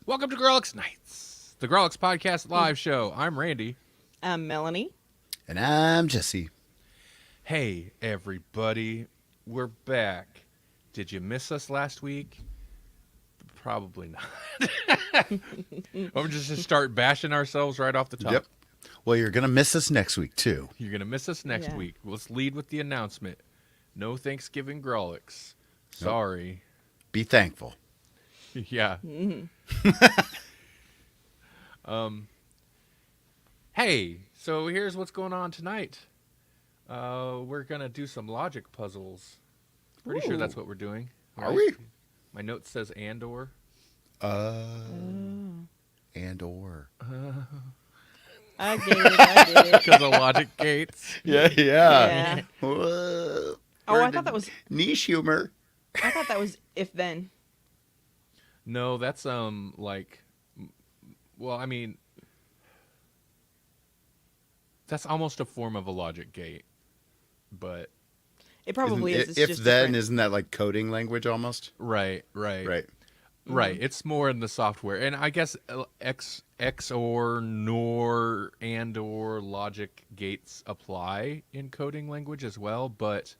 Welcome to Grawlix Nights, the Grawlix Podcast live show. I'm Randy. I'm Melanie. And I'm Jesse. Hey, everybody. We're back. Did you miss us last week? Probably not. We're just to start bashing ourselves right off the top. Yep. Well, you're going to miss us next week, too. You're going to miss us next week. Let's lead with the announcement. No Thanksgiving Grawlix. Sorry. Be thankful. Yeah. Hey, so here's what's going on tonight. We're going to do some logic puzzles. Pretty sure that's what we're doing. Are we? My note says Andor. Andor. I get it. Because of logic gates. Yeah. Oh, I thought that was niche humor. I thought that was if then. No, that's like, well, I mean, that's almost a form of a logic gate, but It probably is. It's If just then, different. isn't that like coding language almost? right. Right. Right, it's more in the software, and I guess XOR, NOR, and/or logic gates apply in coding language as well, but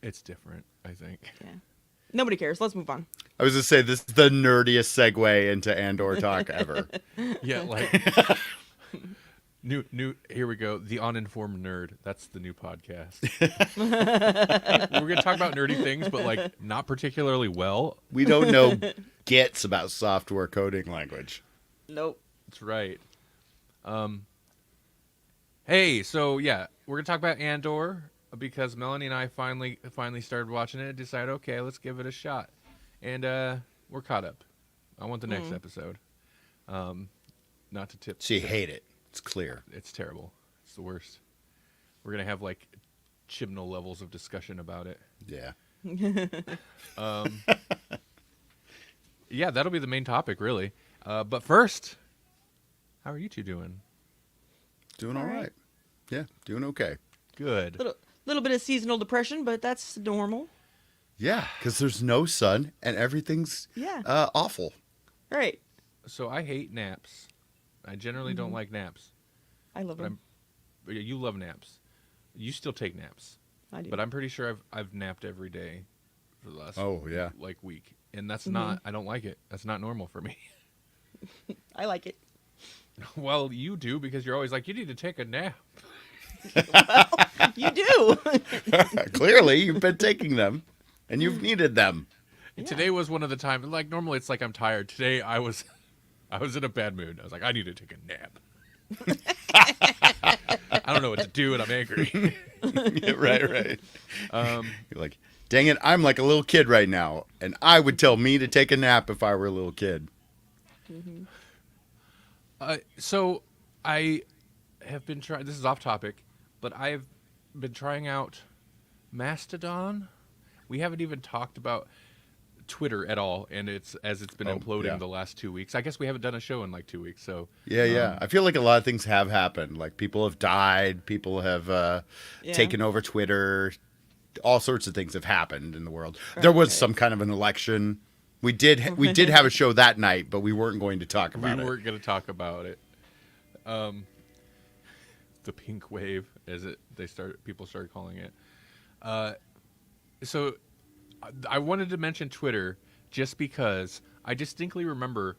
it's different, I think. Yeah. Nobody cares. Let's move on. I was going to say, this is the nerdiest segue into Andor talk ever. Yeah, like new. Here we go. The Uninformed Nerd. That's the new podcast. We're gonna talk about nerdy things, but like not particularly well. We don't know gits about software coding language. Nope. That's right. Hey, so yeah, we're gonna talk about Andor because Melanie and I finally started watching it and decided, okay, let's give it a shot, and we're caught up. I want the next episode. Not to tip. So you hate it. It's clear. It's terrible. It's the worst. We're gonna have like chibnall levels of discussion about it. Yeah. Yeah, that'll be the main topic, really. But first, how are you two doing? Doing all All right. right. Yeah, doing okay. Good. Little bit of seasonal depression, but that's normal. Yeah, because there's no sun and everything's Yeah. awful. Right. So I hate naps. I generally don't like naps. I love them. But you love naps. You still take naps. I do. But I'm pretty sure I've napped every day for the last like week, and that's not. I don't like it. That's not normal for me. I like it. Well, you do because you're always like, you need to take a nap. You do. Clearly, you've been taking them, and you've needed them. And today was one of the times. Like normally, it's like I'm tired. Today, I was in a bad mood. I was like, I need to take a nap. I don't know what to do, and I'm angry. Right. You're like, dang it, I'm like a little kid right now, and I would tell me to take a nap if I were a little kid. So I have been trying. This is off topic, but I've been trying out Mastodon. We haven't even talked about Twitter at all, and it's been imploding the last 2 weeks. I guess we haven't done a show in like 2 weeks. So Yeah. I feel like a lot of things have happened. Like people have died, people have taken over Twitter. All sorts of things have happened in the world. There was some kind of an election. We did have a show that night, but we weren't going to talk about it. we weren't going to talk about it. The pink wave, as people started calling it. So I wanted to mention Twitter just because I distinctly remember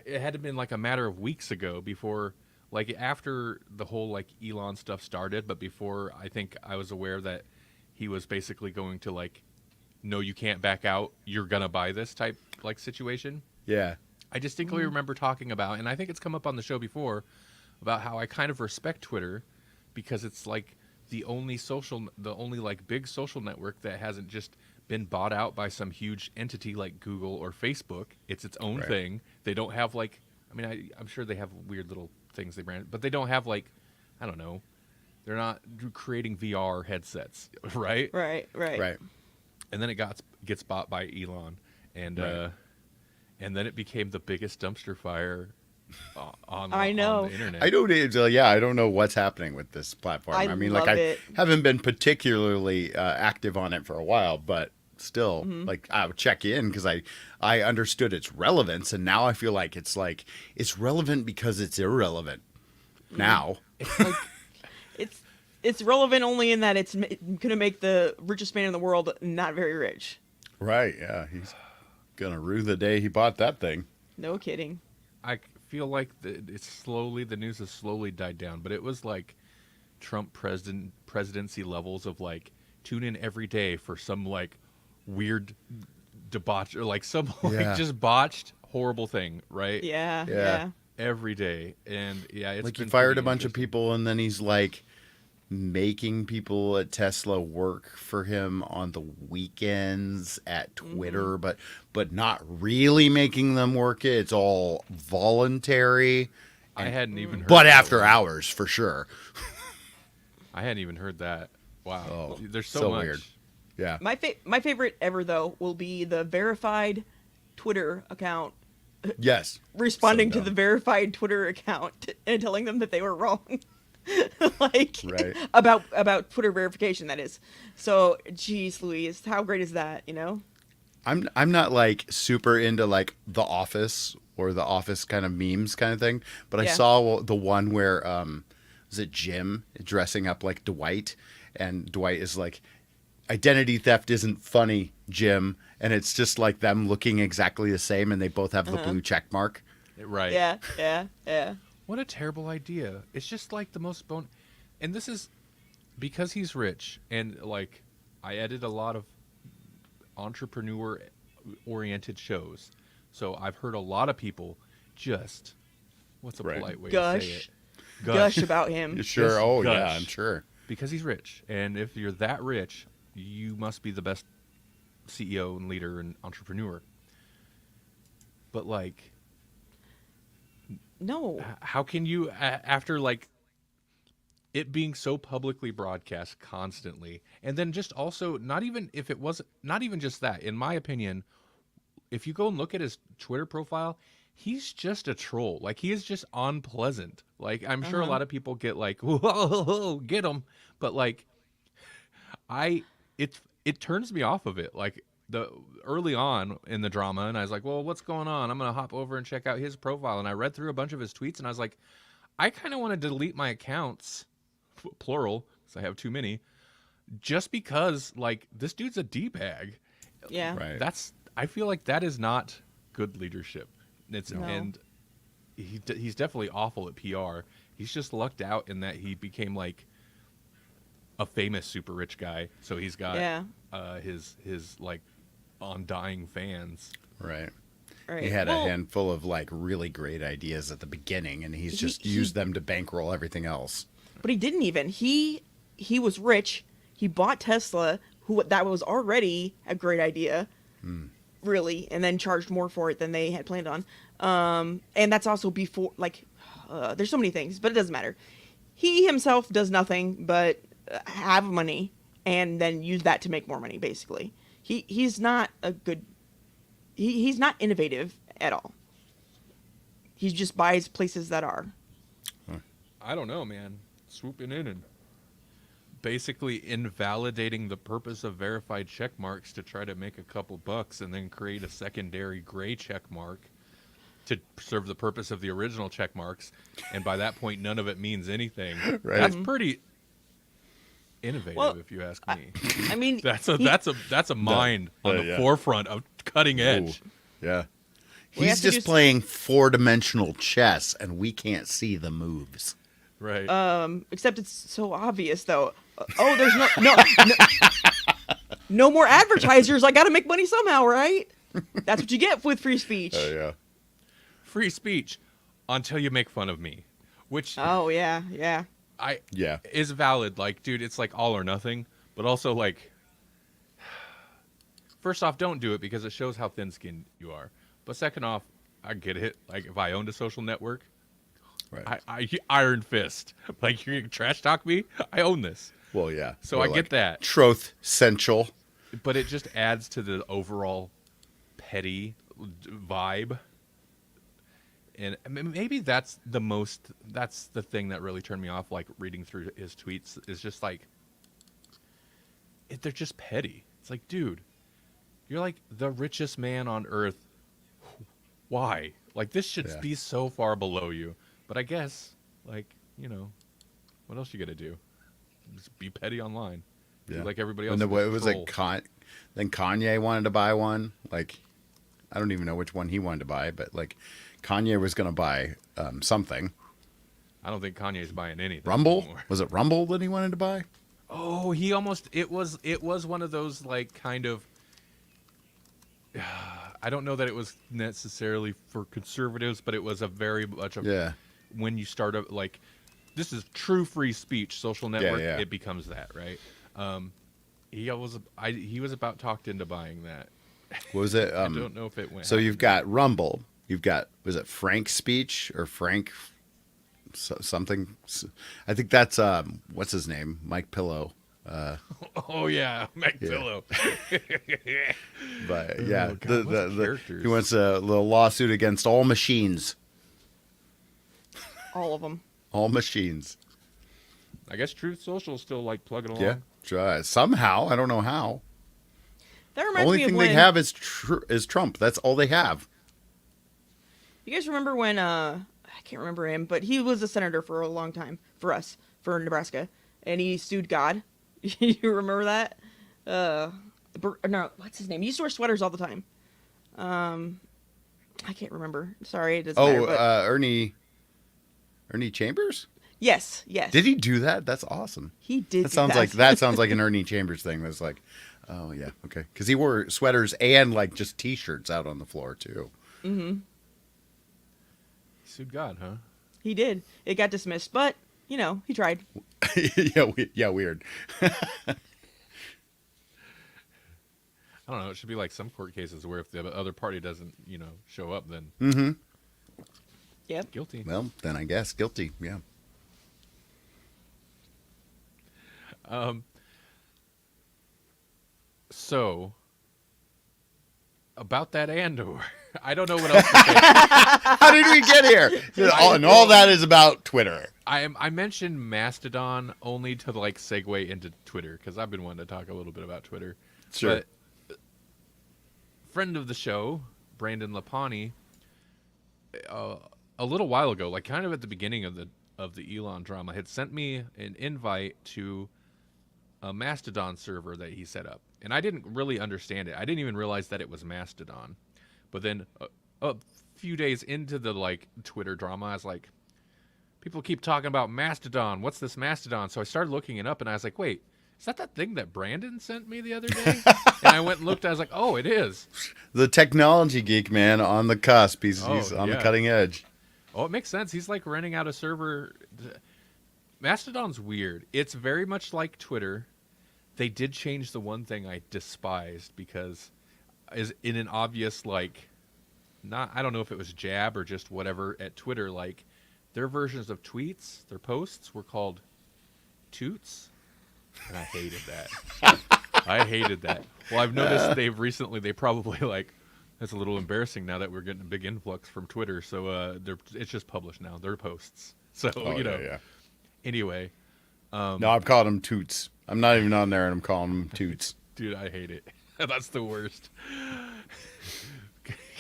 it had been like a matter of weeks ago before, like after the whole like Elon stuff started, but before I think I was aware that he was basically going to like, no, you can't back out. You're going to buy this type like situation. Yeah. I distinctly remember talking about, and I think it's come up on the show before, about how I kind of respect Twitter because it's like the only like big social network that hasn't just been bought out by some huge entity like Google or Facebook. It's its own thing. They don't have like, I mean, I'm sure they have weird little things they brand, but they don't have like, I don't know, they're not creating VR headsets, right? Right. And then it gets bought by Elon, and then it became the biggest dumpster fire on the internet. I don't know what's happening with this platform. I mean, love like it. I haven't been particularly active on it for a while, but still. Like, I would check in because I understood its relevance, and now I feel like it's relevant because it's irrelevant now. It's like It's relevant only in that it's gonna make the richest man in the world not very rich. Right, yeah. He's gonna rue the day he bought that thing. No kidding. I feel like the news has slowly died down, but it was like Trump presidency levels of like tune in every day for some like weird debauch or like some like just botched horrible thing, right? Yeah. Every day, and it's Like, he been fired pretty a bunch of interesting. people, and then he's like making people at Tesla work for him on the weekends at Twitter, but not really making them work it. It's all voluntary, I hadn't even heard but that after one. hours for sure. I hadn't even heard that. Wow, Oh, there's so so much. weird. Yeah. My favorite ever though will be the verified Twitter account Yes. responding So to the dumb. verified Twitter account and telling them that they were wrong. Like Right. about Twitter verification, that is. So, geez Louise, how great is that, you know? I'm not like super into like The Office or The Office kind of memes kind of thing, but I Yeah. saw the one where was it Jim dressing up like Dwight, and Dwight is like, identity theft isn't funny, Jim, and it's just like them looking exactly the same, and they both have the blue check mark. Right. Yeah. What a terrible idea. It's just like the most and this is because he's rich, and like I edit a lot of entrepreneur oriented shows. So I've heard a lot of people just what's a Right. polite way to say Gush. it? Gush about him. You sure? Just Oh yeah, gush. I'm sure. Because he's rich. And if you're that rich, you must be the best CEO and leader and entrepreneur. But like No. how can you after like it being so publicly broadcast constantly, and then just also not even just that, in my opinion, if you go and look at his Twitter profile, he's just a troll. Like, he is just unpleasant. Like, I'm sure a lot of people get like, whoa, get him, but like it turns me off of it. Like, the early on in the drama, and I was like, well, what's going on? I'm gonna hop over and check out his profile, and I read through a bunch of his tweets, and I was like, I kind of want to delete my accounts, plural, because I have too many, just because like this dude's a d-bag. Yeah. Right. I feel like that is not good leadership. No. And he's definitely awful at PR. He's just lucked out in that he became like a famous super rich guy, so he's got his like undying fans. Right. Right. He had Well, a handful of like really great ideas at the beginning, and he's He- just he- used them to bankroll everything else. But he didn't even. He was rich. He bought Tesla, that was already a great idea, really, and then charged more for it than they had planned on. And that's also before, like, there's so many things, but it doesn't matter. He himself does nothing but have money and then use that to make more money, basically. He's not a good... He's not innovative at all. He just buys places that are. I don't know, man. Swooping in and basically invalidating the purpose of verified check marks to try to make a couple bucks, and then create a secondary gray check mark to serve the purpose of the original check marks, and by that point none of it means anything. Right. That's pretty innovative, Well, if you ask me. I mean, That's a mind on the yeah. forefront of cutting edge. Ooh, yeah. We have He's to just do playing four-dimensional chess, and we can't see the moves. Right. except it's so obvious, though. Oh, there's no more advertisers. I got to make money somehow, right? That's what you get with free speech. Yeah. Free speech until you make fun of me, which Oh yeah. Yeah. is valid. Like, dude, it's like all or nothing, but also like, first off, don't do it because it shows how thin-skinned you are. But second off, I get it. Like, if I owned a social network, Right. I iron fist. Like, you're gonna trash talk me? I own this. Well, yeah. So Or I get like that. Truth central. But it just adds to the overall petty vibe. And I mean, maybe that's the thing that really turned me off, like, reading through his tweets, is just like, they're just petty. It's like, dude, You're like the richest man on earth. Why? Like, this should Yeah. be so far below you. But I guess, like, you know, what else you gonna do? Just be petty online. Be like everybody else. And with it was like control. then Kanye wanted to buy one. Like, I don't even know which one he wanted to buy, but like Kanye was going to buy something. I don't think Kanye's buying anything Rumble? anymore. Was it Rumble that he wanted to buy? Oh, he almost. It was one of those like kind of. I don't know that it was necessarily for conservatives, but it was a very much of Yeah. when you start up like this is true free speech social network. yeah. It becomes that, right? He was about talked into buying that. What was it? I don't know if it went. So you've got Rumble. You've got, was it Frank Speech or Frank something? I think that's, what's his name? Mike Pillow. Oh yeah, Mike Yeah. Pillow. But yeah, Oh, God, what's characters? he wants a little lawsuit against all machines. All of them. All machines. I guess Truth Social is still like plugging along. Yeah. Try somehow. I don't know how. That The reminds only me of thing when they have is Trump. That's all they have. you guys remember when I can't remember him, but he was a senator for a long time for Nebraska, and he sued God. You remember that? No, what's his name? He used to wear sweaters all the time. I can't remember. Sorry, it doesn't matter. Oh, But Ernie Chambers? yes. Did he do that? That's awesome. He did. That sounds like an Ernie Chambers thing. That's like, oh yeah, okay. Because he wore sweaters and like just T-shirts out on the floor too. Mm-hmm. He sued God, huh? He did. It got dismissed, but you know he tried. yeah, weird. I don't know. It should be like some court cases where if the other party doesn't, show up, then Mm-hmm. Yep. guilty. Well, then I guess guilty. Yeah. So about that Andor, I don't know what else to say. How did we get here? All that is about Twitter. I mentioned Mastodon only to like segue into Twitter because I've been wanting to talk a little bit about Twitter. Sure. But friend of the show, Brandon Lapani, a little while ago, like kind of at the beginning of the Elon drama, had sent me an invite to a Mastodon server that he set up, and I didn't really understand it. I didn't even realize that it was Mastodon. But then a few days into the like Twitter drama, I was like, people keep talking about Mastodon. What's this Mastodon? So I started looking it up, and I was like, wait, is that thing that Brandon sent me the other day? And I went and looked. I was like, oh, it is. The technology geek man on the cusp. He's on the cutting edge. Oh, it makes sense. He's like renting out a server. Mastodon's weird. It's very much like Twitter. They did change the one thing I despised because is in an obvious like I don't know if it was jab or just whatever at Twitter, like their versions of tweets, their posts were called toots. And I hated that. I hated that. Well, I've noticed they probably like that's a little embarrassing now that we're getting a big influx from Twitter. So it's just published now. They're posts. So Yeah. Anyway. No, I'm calling them toots. I'm not even on there, and I'm calling them toots. Dude, I hate it. That's the worst.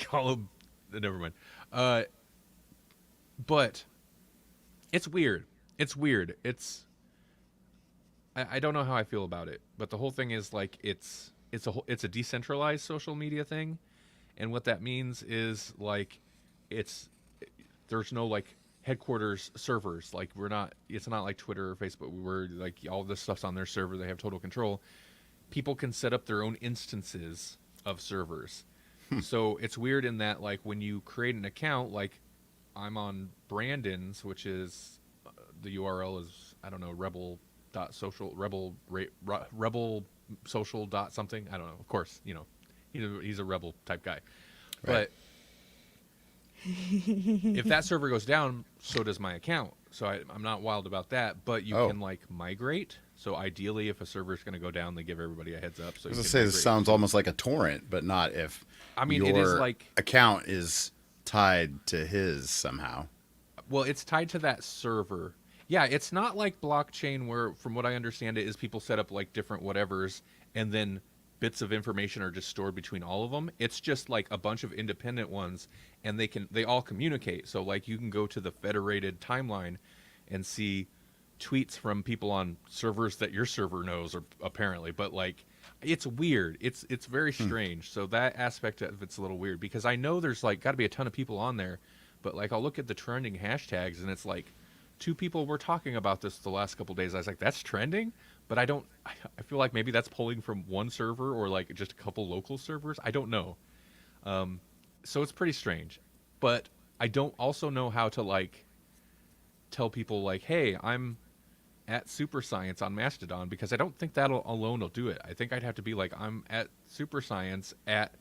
Call them. Never mind. But it's weird. It's weird. I don't know how I feel about it, but the whole thing is like it's a decentralized social media thing, and what that means is like there's no like headquarters servers. Like it's not like Twitter or Facebook where like all this stuff's on their server. They have total control. People can set up their own instances of servers. So it's weird in that like when you create an account, like I'm on Brandon's, which is the URL is I don't know rebel.social rebel social dot something. I don't know. Of course, he's a rebel type guy, Right. but if that server goes down, so does my account. So I'm not wild about that, but you can like migrate. So ideally, if a server is going to go down, they give everybody a heads up. So I was gonna say this sounds almost like a torrent, but not if your it is like account is tied to his somehow. Well, it's tied to that server. Yeah, it's not like blockchain where, from what I understand it, is people set up like different whatevers and then bits of information are just stored between all of them. It's just like a bunch of independent ones, and they all communicate. So like you can go to the federated timeline and see tweets from people on servers that your server knows, or apparently, but like it's weird. It's very strange. So that aspect of it's a little weird, because I know there's like got to be a ton of people on there, but like I'll look at the trending hashtags and it's like 2 people were talking about this the last couple days. I was like, that's trending, but I feel like maybe that's pulling from one server or like just a couple local servers. I don't know. So it's pretty strange, but I don't also know how to like tell people like, hey, I'm at Super Science on Mastodon, because I don't think that alone will do it. I think I'd have to be like, I'm at Super Science at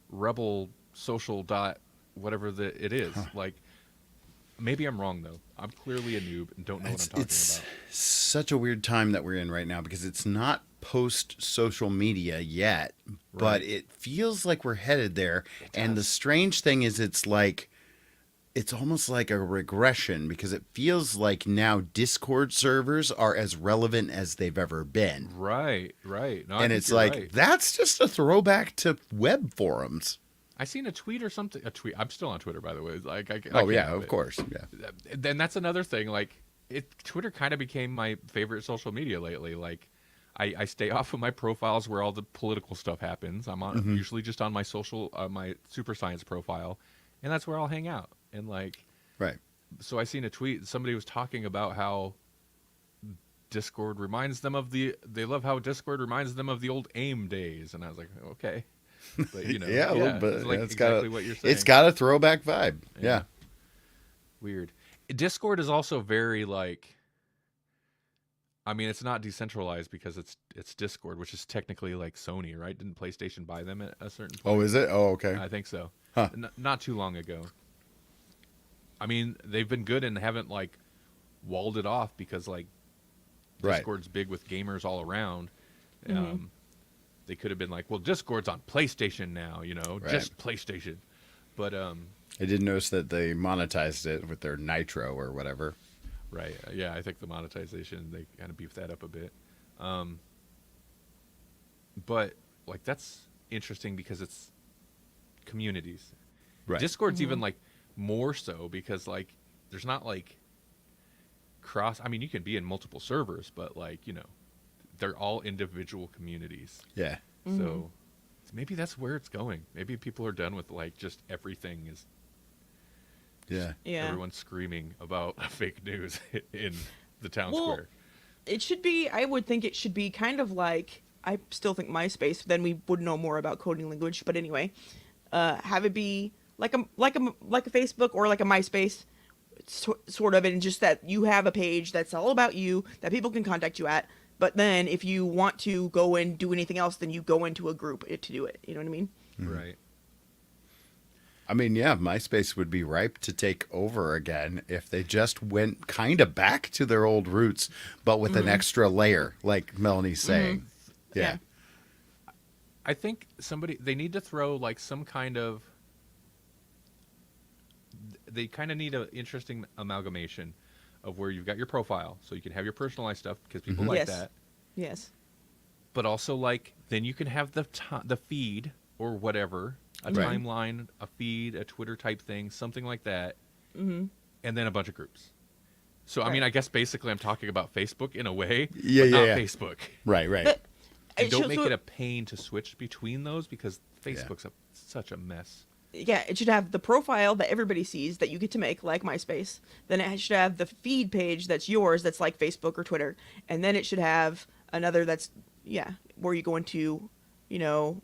Rebel Social dot whatever it is. Like, maybe I'm wrong though. I'm clearly a noob and don't know what I'm talking about. Such a weird time that we're in right now, because it's not post social media yet, but it feels like we're headed there. And the strange thing is, it's almost like a regression, because it feels like now Discord servers are as relevant as they've ever been. Right. No, and it's like, that's just a throwback to web forums. I seen a tweet or something. A tweet. I'm still on Twitter, by the way. Like, of course. Yeah. Then that's another thing. Like, Twitter kind of became my favorite social media lately. Like, I stay off of my profiles where all the political stuff happens. I'm on usually just on my my Super Science profile, and that's where I'll hang out. And like, so I seen a tweet. Somebody was talking about how Discord reminds them of they love how Discord reminds them of the old AIM days. And I was like, okay. But, you know, a little bit. It's like exactly what you're saying. It's got a throwback vibe. Yeah. Weird. Discord is also very like, I mean, it's not decentralized because it's Discord, which is technically like Sony, right? Didn't PlayStation buy them at a certain point? Oh, is it? Oh, okay. I think so. Huh. Not too long ago. I mean, they've been good and haven't like walled it off, because like Discord's big with gamers all around. They could have been like, well, Discord's on PlayStation now, you know, just PlayStation. But I did notice that they monetized it with their Nitro or whatever. Right. Yeah, I think the monetization, they kind of beefed that up a bit. But like, that's interesting because it's communities. Right. Discord's even like more so, because like there's not like I mean, you can be in multiple servers, but like, you know, they're all individual communities. Yeah. So maybe that's where it's going. Maybe people are done with like just everything is everyone's screaming about fake news in the town square. It should be, I would think it should be kind of like, I still think MySpace, then we would know more about coding language, but anyway, have it be like a Facebook or like a MySpace sort of, and just that you have a page that's all about you that people can contact you at. But then if you want to go and do anything else, then you go into a group to do it. You know what I mean? Right. I mean, yeah, MySpace would be ripe to take over again if they just went kind of back to their old roots, but with an extra layer, like Melanie's saying. Yeah. I think they need to throw like some kind of, they kind of need an interesting amalgamation of where you've got your profile, so you can have your personalized stuff, because people like that. Yes. But also, like, then you can have the feed or whatever, a timeline, a feed, a Twitter type thing, something like that, and then a bunch of groups. So, I mean, I guess basically I'm talking about Facebook in a way, but not Facebook. Right. But and don't make it a pain to switch between those, because Facebook's such a mess. Yeah, it should have the profile that everybody sees that you get to make, like MySpace. Then it should have the feed page that's yours, that's like Facebook or Twitter. And then it should have another that's, where you go into, you know,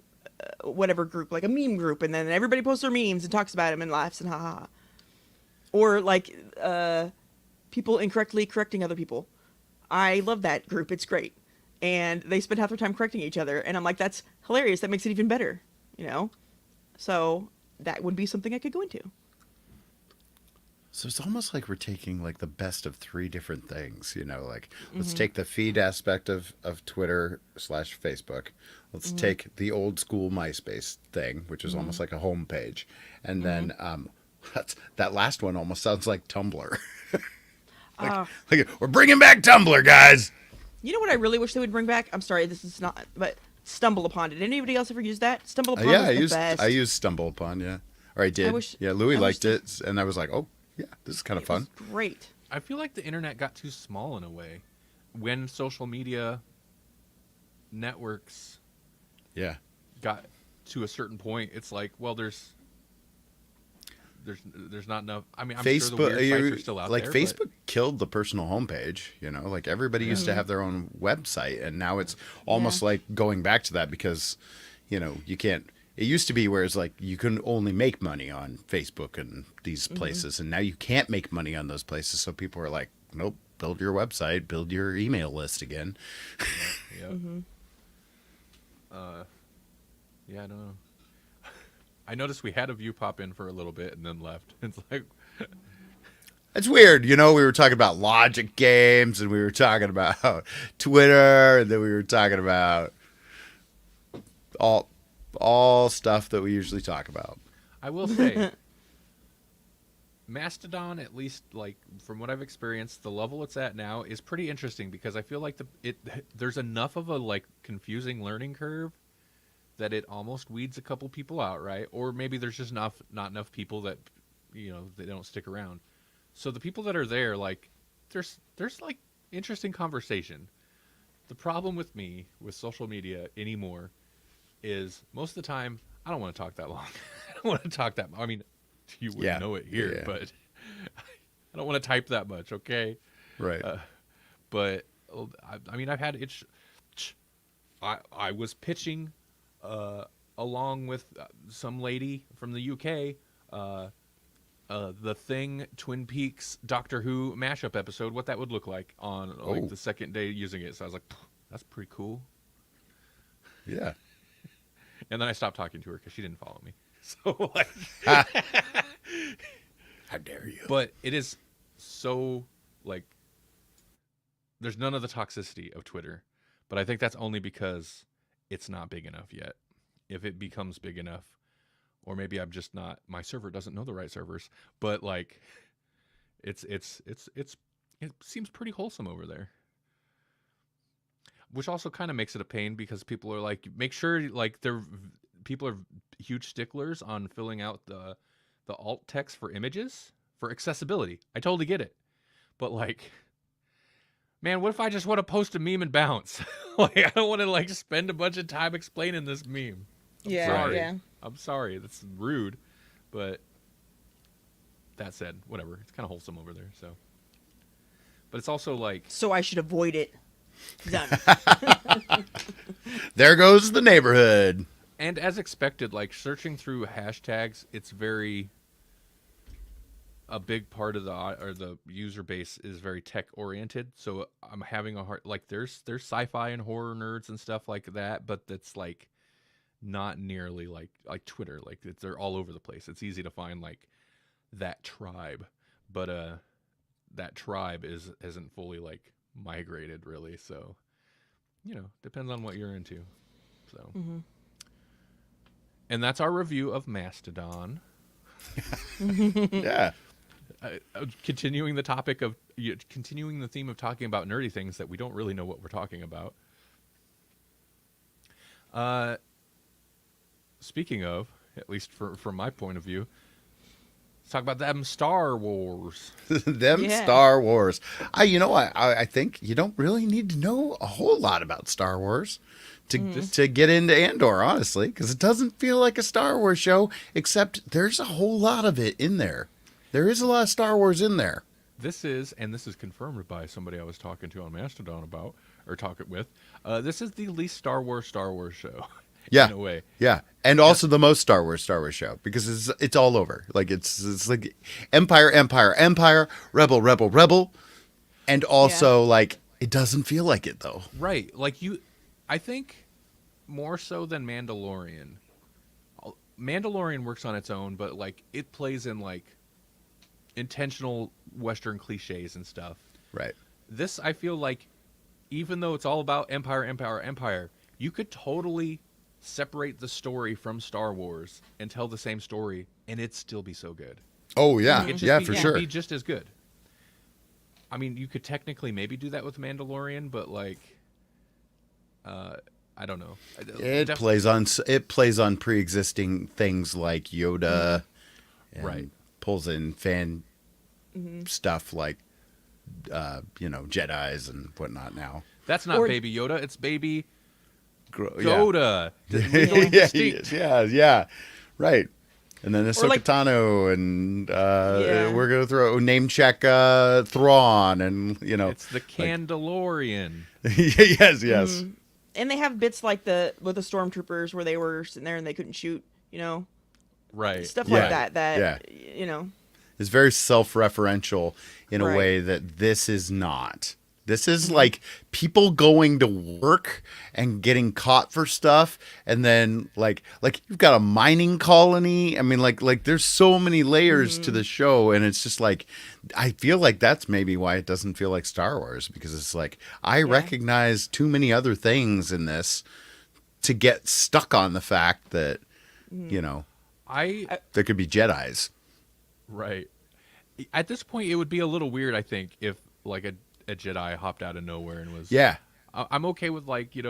whatever group, like a meme group. And then everybody posts their memes and talks about them and laughs and ha. Or like people incorrectly correcting other people. I love that group. It's great. And they spend half their time correcting each other. And I'm like, that's hilarious. That makes it even better, you know? So that would be something I could go into. So it's almost like we're taking like the best of 3 different things, you know, like let's take the feed aspect of Twitter / Facebook. Let's take the old school MySpace thing, which is almost like a home page. And then that last one almost sounds like Tumblr. like, we're bringing back Tumblr, guys. You know what I really wish they would bring back? I'm sorry, this is not, but Stumble Upon. Did anybody else ever use that? Stumble Upon Yeah, was the best. I used Stumble Upon, yeah. Or I did. Yeah, Louis liked it, and I was like, oh, yeah, this is kind of fun. Was great. I feel like the internet got too small in a way. When social media networks got to a certain point, it's like, well, there's not enough. I mean, I'm Facebook, sure the weird sites are still out like there. Facebook killed the personal homepage, you know, like everybody used to have their own website, and now it's almost like going back to that because, you know, you can't. It used to be where it's like you couldn't only make money on Facebook and these places, and now you can't make money on those places. So people are like, nope, build your website, build your email list again. Yeah. Yeah, I don't know. I noticed we had a view pop in for a little bit and then left. It's like, it's weird, you know. We were talking about logic games, and we were talking about Twitter, and then we were talking about all stuff that we usually talk about. I will say, Mastodon, at least like from what I've experienced, the level it's at now is pretty interesting because I feel like there's enough of a like confusing learning curve that it almost weeds a couple people out, right? Or maybe there's just not enough people that, you know, they don't stick around. So the people that are there, like, there's like interesting conversation. The problem with me with social media anymore is most of the time I don't want to talk that long. I don't want to talk that. I mean, you wouldn't know it here, but I don't want to type that much. Okay, right. But I mean, I've had it. I was pitching. Along with some lady from the UK, the Thing, Twin Peaks, Doctor Who mashup episode, what that would look like on like the second day using it. So I was like, that's pretty cool. Yeah. And then I stopped talking to her because she didn't follow me. So like, how dare you? But it is so like, there's none of the toxicity of Twitter, but I think that's only because it's not big enough yet. If it becomes big enough, or maybe I'm just not, my server doesn't know the right servers, but like it seems pretty wholesome over there. Which also kind of makes it a pain because people are like, make sure like people are huge sticklers on filling out the alt text for images for accessibility. I totally get it. But like, man, what if I just want to post a meme and bounce? Like, I don't want to like spend a bunch of time explaining this meme. I'm sorry. That's rude. But that said, whatever. It's kind of wholesome over there. So, but it's also like, so I should avoid it. Done. There goes the neighborhood. And as expected, like searching through hashtags, it's very. A big part of the user base is very tech oriented, so I'm having a hard like there's sci-fi and horror nerds and stuff like that, but that's like not nearly like Twitter. Like they're all over the place. It's easy to find like that tribe, but that tribe isn't fully like migrated really. So you know, depends on what you're into. So, and that's our review of Mastodon. Yeah. Continuing the theme of talking about nerdy things that we don't really know what we're talking about. Speaking of, at least from my point of view, let's talk about them Star Wars. Star Wars. I think you don't really need to know a whole lot about Star Wars to get into Andor, honestly, because it doesn't feel like a Star Wars show, except there's a whole lot of it in there. There is a lot of Star Wars in there. This is confirmed by somebody I was talking to on Mastodon about, or talking with. This is the least Star Wars show. Yeah, in a way. Yeah, and also the most Star Wars show because it's all over. Like it's like Empire, Rebel, and also like it doesn't feel like it though. Right, like I think more so than Mandalorian. Mandalorian works on its own, but like it plays in like intentional Western cliches and stuff. Right. This, I feel like, even though it's all about Empire, you could totally separate the story from Star Wars and tell the same story, and it'd still be so good. Oh, yeah. Yeah, for sure. It'd be just as good. I mean, you could technically maybe do that with Mandalorian, but, like, I don't know. It plays on pre-existing things like Yoda, and Right. pulls in fan stuff like Jedis and whatnot. Now That's not Or- Baby Yoda. It's Baby Yeah. Yoda. yeah, he is. Yeah, right. And then Ahsoka like- Tano, and Yeah. we're gonna throw name check Thrawn, and It's the Candalorian. yes. And they have bits like with the stormtroopers where they were sitting there and they couldn't shoot, Right. stuff Yeah. like that. That It's very self-referential in a Right. way that this is not. This is like people going to work and getting caught for stuff, and then like you've got a mining colony. I mean, like there's so many layers to the show, and it's just like I feel like that's maybe why it doesn't feel like Star Wars, because it's like I recognize too many other things in this to get stuck on the fact that there could be Jedis. Right. At this point, it would be a little weird, I think, if like a Jedi hopped out of nowhere and was. Yeah. I'm okay with like you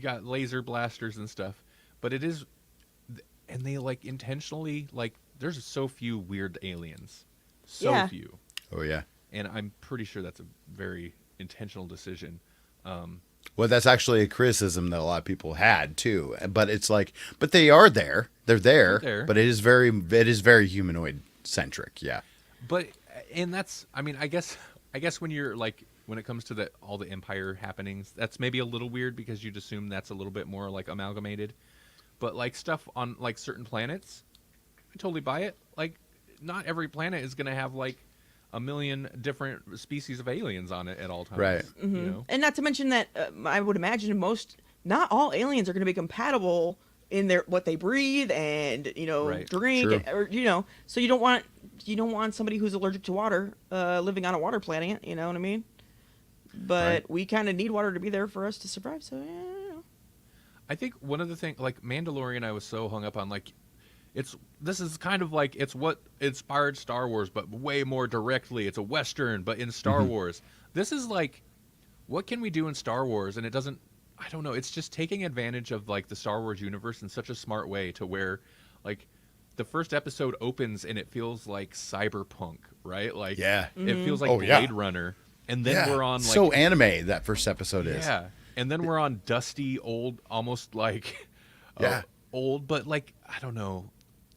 got laser blasters and stuff, but it is, and they like intentionally like there's so few weird aliens, so few, Oh yeah. and I'm pretty sure that's a very intentional decision. Well, that's actually a criticism that a lot of people had too. But it's like, but they are there. They're there. But it is very humanoid centric. Yeah. But and that's I guess when you're like when it comes to all the Empire happenings, that's maybe a little weird because you'd assume that's a little bit more like amalgamated. But like stuff on like certain planets, I totally buy it. Like not every planet is gonna have like a million different species of aliens on it at all times. Right. And not to mention that I would imagine not all aliens are going to be compatible in what they breathe and Right. drink, True. or so you don't want somebody who's allergic to water living on a water planet. You know what I mean? But Right. we kind of need water to be there for us to survive. So yeah. I think one of the things, like Mandalorian, I was so hung up on, like, this is kind of like it's what inspired Star Wars, but way more directly. It's a Western, but in Star Wars. This is like, what can we do in Star Wars? And it doesn't, I don't know. It's just taking advantage of like the Star Wars universe in such a smart way to where, like, the first episode opens and it feels like cyberpunk, right? Like, Yeah. it feels like Oh, yeah. Blade Runner. And then we're on like so anime that first episode is. yeah, and then we're on dusty, old, almost like old, but like I don't know,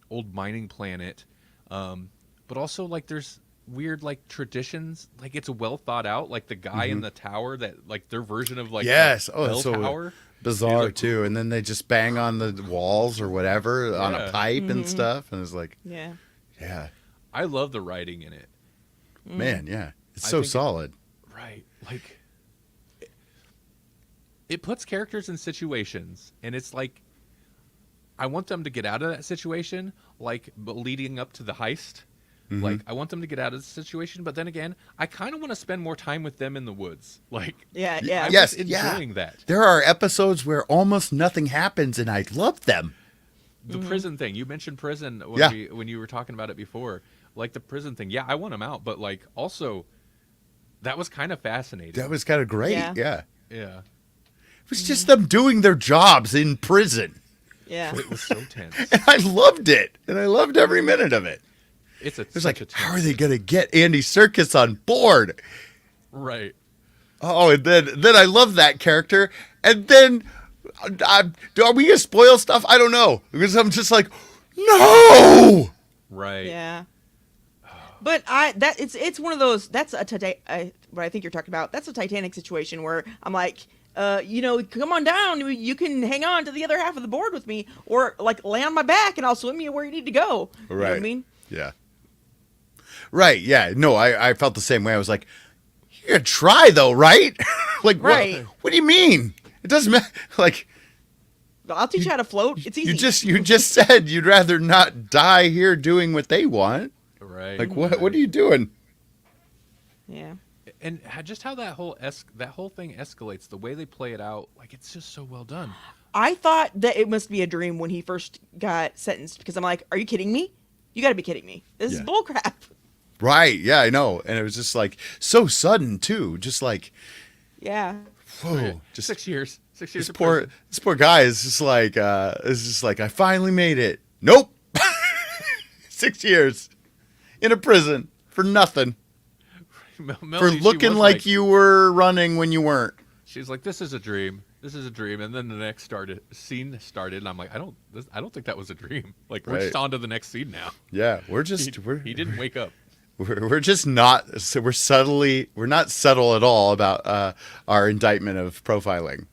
old mining planet. But also like there's weird like traditions. Like it's well thought out. Like the guy in the tower that like their version of like Yes. the Oh, bell so tower. bizarre like- too. And then they just bang on the walls or whatever on a Yeah. pipe and stuff, and it's like, Yeah. yeah, I love the writing in it. man, yeah, it's I so think- solid. Right. Like it puts characters in situations and it's like I want them to get out of that situation, like but leading up to the heist. Like I want them to get out of the situation, but then again, I kind of want to spend more time with them in the woods. Like Yeah. I'm Yeah. Yes, just yeah. enjoying that. There are episodes where almost nothing happens, and I love them. The prison thing. You mentioned prison when Yeah. when you were talking about it before. Like the prison thing. Yeah, I want them out, but like also that was kind of fascinating. That was kind of great. Yeah. Yeah. yeah. It was just them doing their jobs in prison. Yeah. It was so tense. And I loved it. And I loved every minute of it. It's a It was such a like, tense. how are they going to get Andy Serkis on board? Right. Oh, and then I love that character. And then, are we going to spoil stuff? I don't know. Because I'm just like, no! Right. Yeah. But it's one of those. That's what I think you're talking about. That's a Titanic situation where I'm like, come on down. You can hang on to the other half of the board with me, or like lay on my back and I'll swim you where you need to go. You know what I mean? Yeah. Right, yeah. No, I felt the same way. I was like, you're going to try though, right? Like, Right. What do you mean? It doesn't matter. Like, I'll teach you how to float. It's easy. you just said you'd rather not die here doing what they want. Right. Like, what are you doing? Yeah. And just how that whole thing escalates, the way they play it out, like it's just so well done. I thought that it must be a dream when he first got sentenced because I'm like, are you kidding me? You got to be kidding me. This is Yeah. bullcrap. Right, yeah, I know. And it was just like so sudden too. Just like, Yeah. whoa. Just 6 years. 6 years This in poor prison. this poor guy is just like I finally made it. Nope. 6 years in a prison for nothing. For Melanie, she looking was like you were running when you weren't. She's like, this is a dream. This is a dream. And then the next scene started, and I'm like, I don't think that was a dream. Like, we're just Right. on to the next scene now. Yeah, He didn't wake up. we're just not so we're not subtle at all about our indictment of profiling.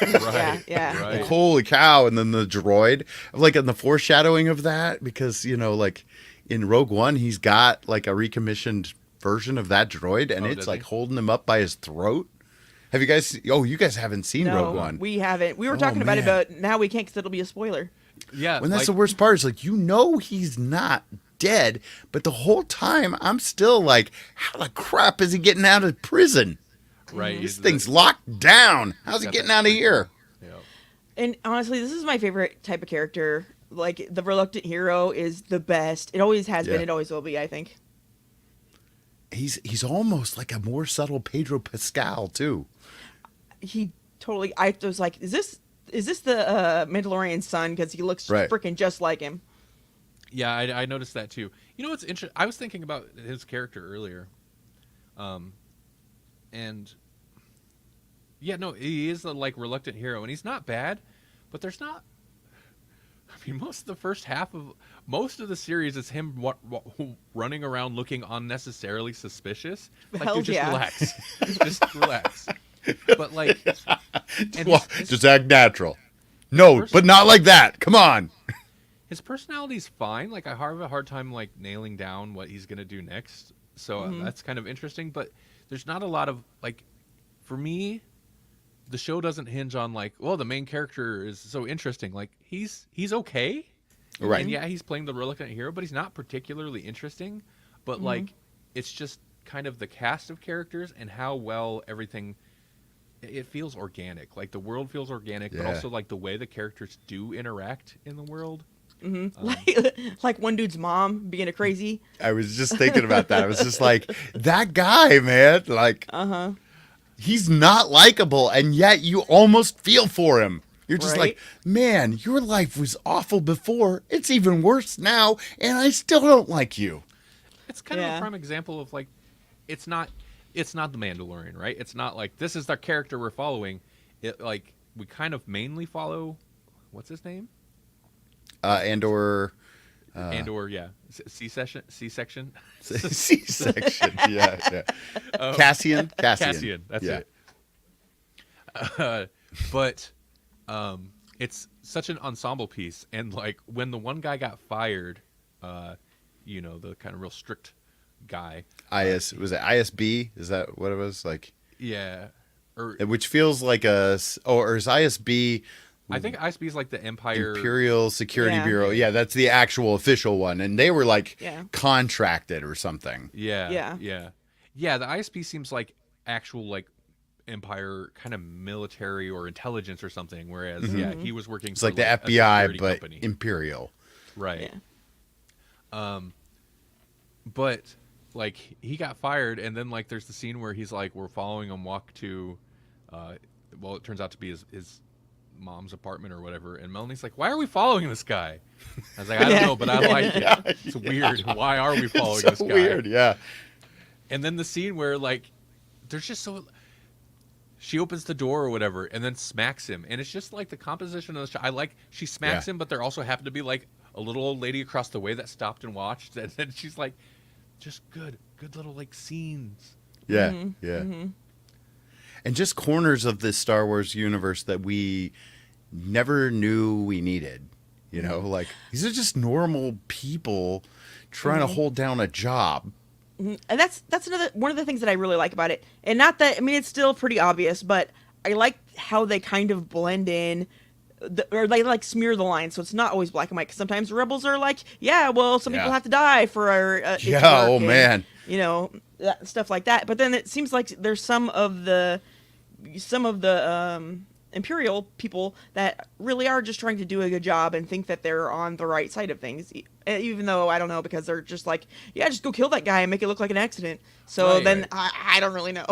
Right. yeah. Right. Like, holy cow! And then the droid, like in the foreshadowing of that, because like in Rogue One, he's got like a recommissioned version of that droid, and Oh, it's does like he? holding him up by his throat. Have you guys? Oh, you guys haven't seen No, Rogue One. we haven't. We were Oh, talking about it, man. but now we can't because it'll be a spoiler. Yeah. When that's like, the worst part is like he's not dead, but the whole time I'm still like, how the crap is he getting out of prison? Right. This thing's locked down. How's he got getting that out of freak here? Yeah. And honestly, this is my favorite type of character. Like, the reluctant hero is the best. It always has been. Yeah. It always will be, I think. He's almost like a more subtle Pedro Pascal too. He totally... I was like, is this the Mandalorian's son? Because he looks Right. freaking just like him. Yeah, I noticed that too. You know what's interesting? I was thinking about his character earlier, and yeah, no, he is a like reluctant hero, and he's not bad, but there's not. I mean, most of the first half of most of the series is him running around looking unnecessarily suspicious. Like, Hell dude, just yeah. relax, just relax. But like, and Well, his, just act natural. No, First- but not like that. Come on. his personality's fine. Like, I have a hard time like nailing down what he's gonna do next. So that's kind of interesting. But there's not a lot of like, for me, the show doesn't hinge on like, well, the main character is so interesting. Like, he's okay, Right. And yeah, he's playing the reluctant hero, but he's not particularly interesting. But like, it's just kind of the cast of characters and how well everything. It feels organic. Like, the world feels organic, but Yeah. also like the way the characters do interact in the world. Like one dude's mom being a crazy. I was just thinking about that. I was just like, that guy, man. Like, he's not likable, and yet you almost feel for him. You're just Right? like, man, your life was awful before. It's even worse now, and I still don't like you. It's kind of Yeah. a prime example of like, it's not the Mandalorian, right? It's not like this is the character we're following. It like we kind of mainly follow, what's his name? Andor. Andor, yeah, C-section. C-section. Yeah. Cassian. Cassian, that's yeah. it. But it's such an ensemble piece, and like when the one guy got fired, the kind of real strict guy. Was it ISB? Is that what it was? Like, Yeah, or which feels like or is ISB I think ISB is like the Empire. Imperial Security Yeah. Bureau? Yeah, that's the actual official one, and they were like Yeah. contracted or something. Yeah. The ISB seems like actual like Empire kind of military or intelligence or something, whereas he was working. It's for, like the a FBI, security but company. Imperial. Right. Yeah. But like he got fired, and then like there's the scene where he's like, we're following him walk to, it turns out to be his mom's apartment or whatever, and Melanie's like, why are we following this guy? I was like, I don't know, but I like it. It's weird. Why are we following So this guy? weird, yeah. And then the scene where like there's just so she opens the door or whatever and then smacks him, and it's just like the composition of the show. I like she smacks Yeah. him, but there also happened to be like a little old lady across the way that stopped and watched, and then she's like, just good little like scenes. Yeah, yeah. And just corners of this Star Wars universe that we never knew we needed. You know, like these are just normal people trying to hold down a job. And that's another one of the things that I really like about it. And not that, I mean, it's still pretty obvious, but I like how they kind of blend in, or they like smear the line, so it's not always black and white. 'Cause sometimes rebels are like, yeah, well, some people Yeah. have to die for our it to Yeah, work, oh, and, man. stuff like that. But then it seems like there's some of the Imperial people that really are just trying to do a good job and think that they're on the right side of things, even though I don't know, because they're just like, yeah, just go kill that guy and make it look like an accident. So Right. then I don't really know.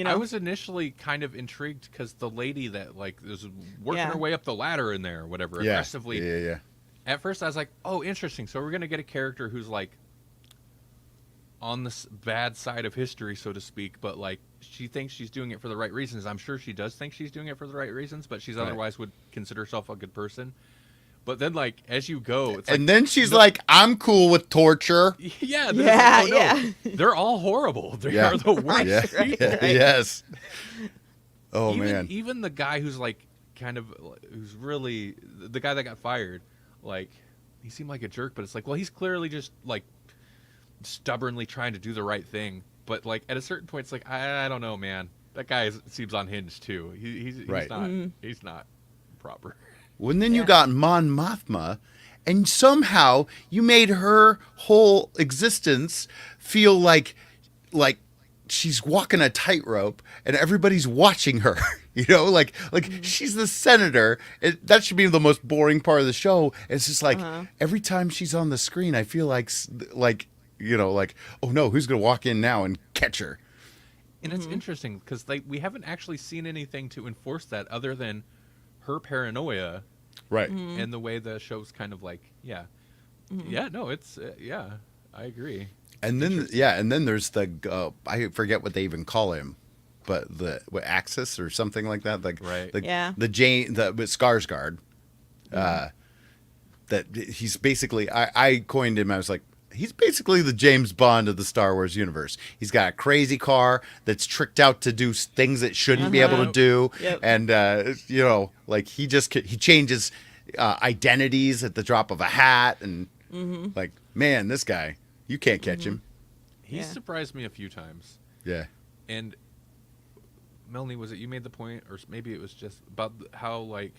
I was initially kind of intrigued because the lady that like was working her way up the ladder in there, or whatever, aggressively. Yeah. At first, I was like, "Oh, interesting." So we're gonna get a character who's like on the bad side of history, so to speak, but like she thinks she's doing it for the right reasons. I'm sure she does think she's doing it for the right reasons, but she's otherwise would consider herself a good person. But then, like, as you go, it's like, and then she's like, "I'm cool with torture." Yeah, they're all horrible. They are the worst people. Yes. Oh man. Even the guy who's like who's really the guy that got fired, like he seemed like a jerk, but it's like, well, he's clearly just like stubbornly trying to do the right thing. But like at a certain point, it's like, I don't know, man. That guy seems unhinged too. He's not. He's not proper. Well, and then you got Mon Mothma, and somehow you made her whole existence feel like she's walking a tightrope and everybody's watching her. You know, like she's the senator. That should be the most boring part of the show. It's just like every time she's on the screen, I feel like oh no, who's gonna walk in now and catch her? And it's interesting because we haven't actually seen anything to enforce that other than her paranoia, right? And the way the show's kind of like, it's I agree. And then there's the I forget what they even call him, but Axis or something like that, like the Skarsgård, that he's basically I coined him. I was like, he's basically the James Bond of the Star Wars universe. He's got a crazy car that's tricked out to do things it shouldn't be able to do. Yep. And, like he changes identities at the drop of a hat. And like, man, this guy, you can't catch him. He's surprised me a few times. Yeah. And Melanie, was it you made the point, or maybe it was just about how, like,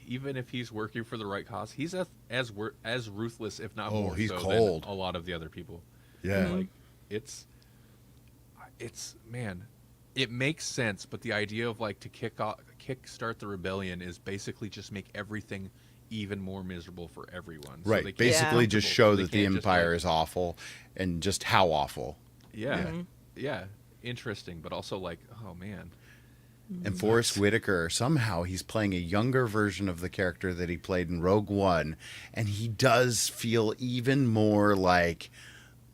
even if he's working for the right cause, he's as ruthless, if not more, he's so cold than a lot of the other people. Yeah, like it's man, it makes sense. But the idea of like to kickstart the rebellion is basically just make everything even more miserable for everyone. Right. So basically, just show that the Empire is awful and just how awful. Yeah. Interesting, but also like, oh man. And Forrest Whitaker, somehow he's playing a younger version of the character that he played in Rogue One, and he does feel even more like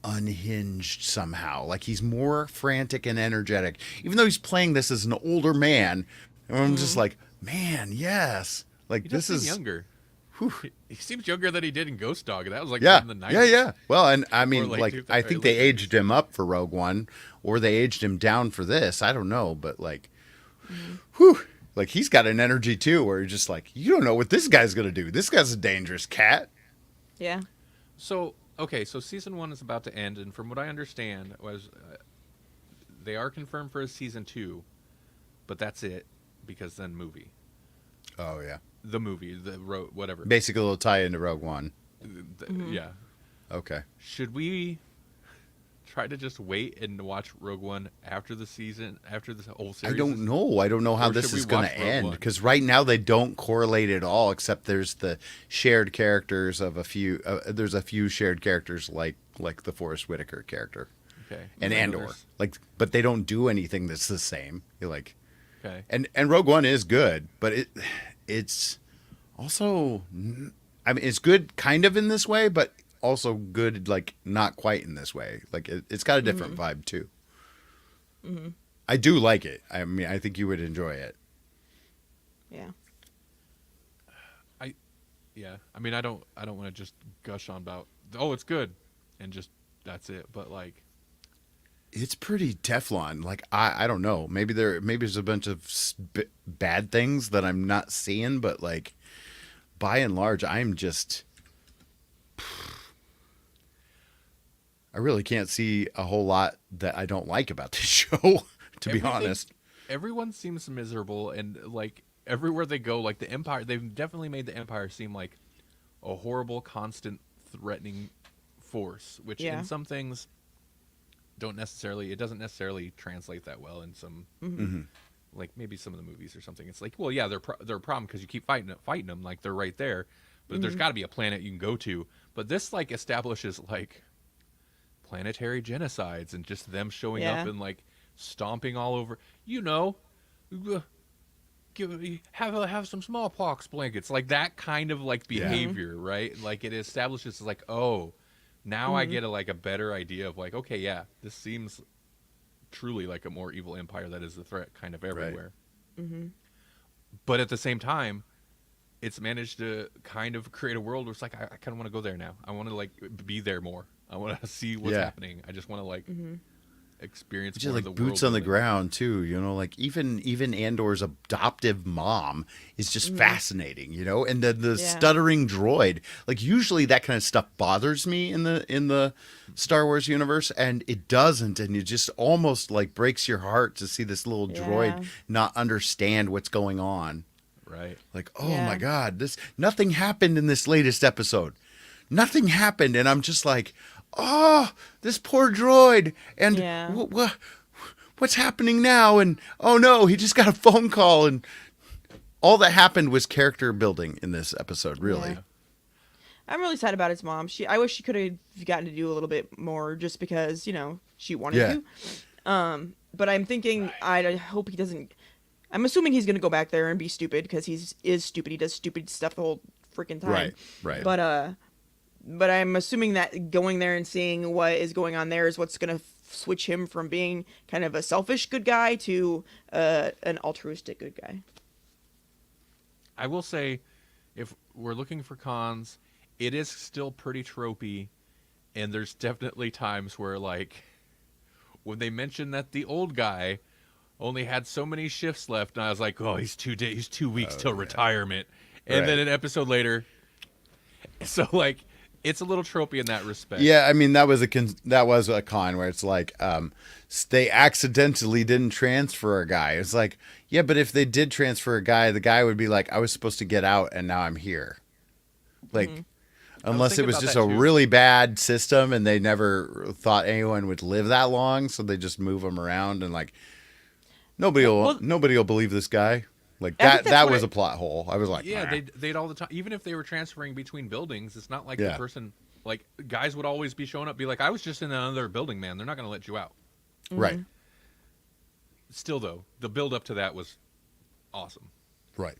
unhinged somehow. Like he's more frantic and energetic, even though he's playing this as an older man. And I'm just like, man, yes, like he this is younger. He seems younger than he did in Ghost Dog. That was like in the 90s. Yeah. Well, and I mean, like I think they aged him up for Rogue One, or they aged him down for this. I don't know, but like. Like he's got an energy too where you're just like, you don't know what this guy's gonna do. This guy's a dangerous cat. Yeah. So season 1 is about to end, and from what I understand was they are confirmed for a season 2, but that's it, because then movie. Oh yeah. The movie, whatever. Basically, it'll tie into Rogue One. Yeah. Okay. Should we try to just wait and watch Rogue One after the whole series? I don't know. I don't know how this is going to end, because right now they don't correlate at all, except there's the shared characters of a few. There's a few shared characters like the Forrest Whitaker character. Okay. And Andor, but they don't do anything that's the same. You're like, okay. And Rogue One is good, but it's also, I mean, it's good kind of in this way, but also good, like not quite in this way. Like it's got a different vibe too. I do like it. I mean, I think you would enjoy it. Yeah. I mean, I don't want to just gush on about, oh, it's good, and just that's it. But like, it's pretty Teflon. Like I don't know. Maybe there's a bunch of bad things that I'm not seeing, but like by and large, I'm just. I really can't see a whole lot that I don't like about this show, to be honest. Everyone seems miserable, and like everywhere they go, like the Empire, they've definitely made the Empire seem like a horrible, constant, threatening force, which in some things it doesn't necessarily translate that well in some like maybe some of the movies or something. It's like, well, yeah, they're a problem because you keep fighting them, like they're right there. But there's got to be a planet you can go to. But this like establishes like planetary genocides and just them showing up and like stomping all over. Have some smallpox blankets, like that kind of like behavior, right? Like it establishes like, oh, now I get a better idea of like, okay, yeah, this seems truly like a more evil empire that is a threat kind of everywhere. Mm-hmm. But at the same time, it's managed to kind of create a world where it's like, I kind of want to go there now. I want to like be there more. I want to see what's happening. I just want to like experience just more like of the boots world on the ground too, like even Andor's adoptive mom is just fascinating, and the stuttering droid, like usually that kind of stuff bothers me in the Star Wars universe, and it doesn't, and it just almost like breaks your heart to see this little droid not understand what's going on. Right. Like, oh my God, nothing happened in this latest episode. Nothing happened, and I'm just like, oh, this poor droid, and what's happening now? And oh no, he just got a phone call, and all that happened was character building in this episode, really. Yeah. I'm really sad about his mom. I wish she could have gotten to do a little bit more, just because she wanted to. But I'm thinking, I hope he doesn't. I'm assuming he's gonna go back there and be stupid, because he is stupid. He does stupid stuff the whole freaking time. Right. But I'm assuming that going there and seeing what is going on there is what's going to switch him from being kind of a selfish good guy to an altruistic good guy. I will say, if we're looking for cons, it is still pretty tropey, and there's definitely times where, like, when they mention that the old guy only had so many shifts left, and I was like, oh, he's 2 weeks till retirement. And then an episode later, so, like, it's a little tropey in that respect. Yeah, I mean that was a con where it's like they accidentally didn't transfer a guy. It's like, yeah, but if they did transfer a guy, the guy would be like, I was supposed to get out and now I'm here. Like, unless it was just a really bad system and they never thought anyone would live that long, so they just move them around and like nobody will believe this guy. Like that was a plot hole. I was like, yeah, they'd all the time. Even if they were transferring between buildings, it's not like the person, like guys would always be showing up, be like, I was just in another building, man. They're not going to let you out. Right. Still though, the build up to that was awesome. Right.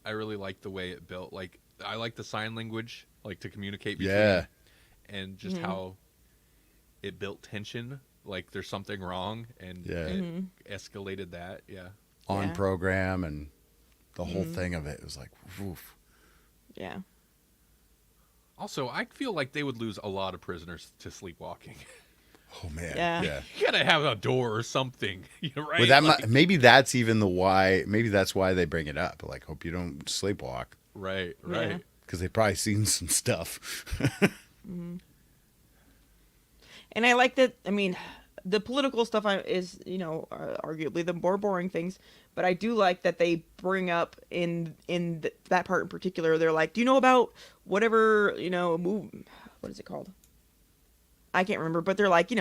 I really liked the way it built. Like I like the sign language, like to communicate between, and just how it built tension. Like there's something wrong, and it escalated that. Yeah. On program, and the whole thing of it was like, woof. Yeah. Also, I feel like they would lose a lot of prisoners to sleepwalking. Oh man, yeah. You gotta have a door or something, right? Well, maybe that's even why. Maybe that's why they bring it up. Like, hope you don't sleepwalk. Right. Because they've probably seen some stuff. And I like that. I mean, the political stuff is, arguably the more boring things, but I do like that they bring up in that part in particular. They're like, do you know about whatever, what is it called? I can't remember, but they're like,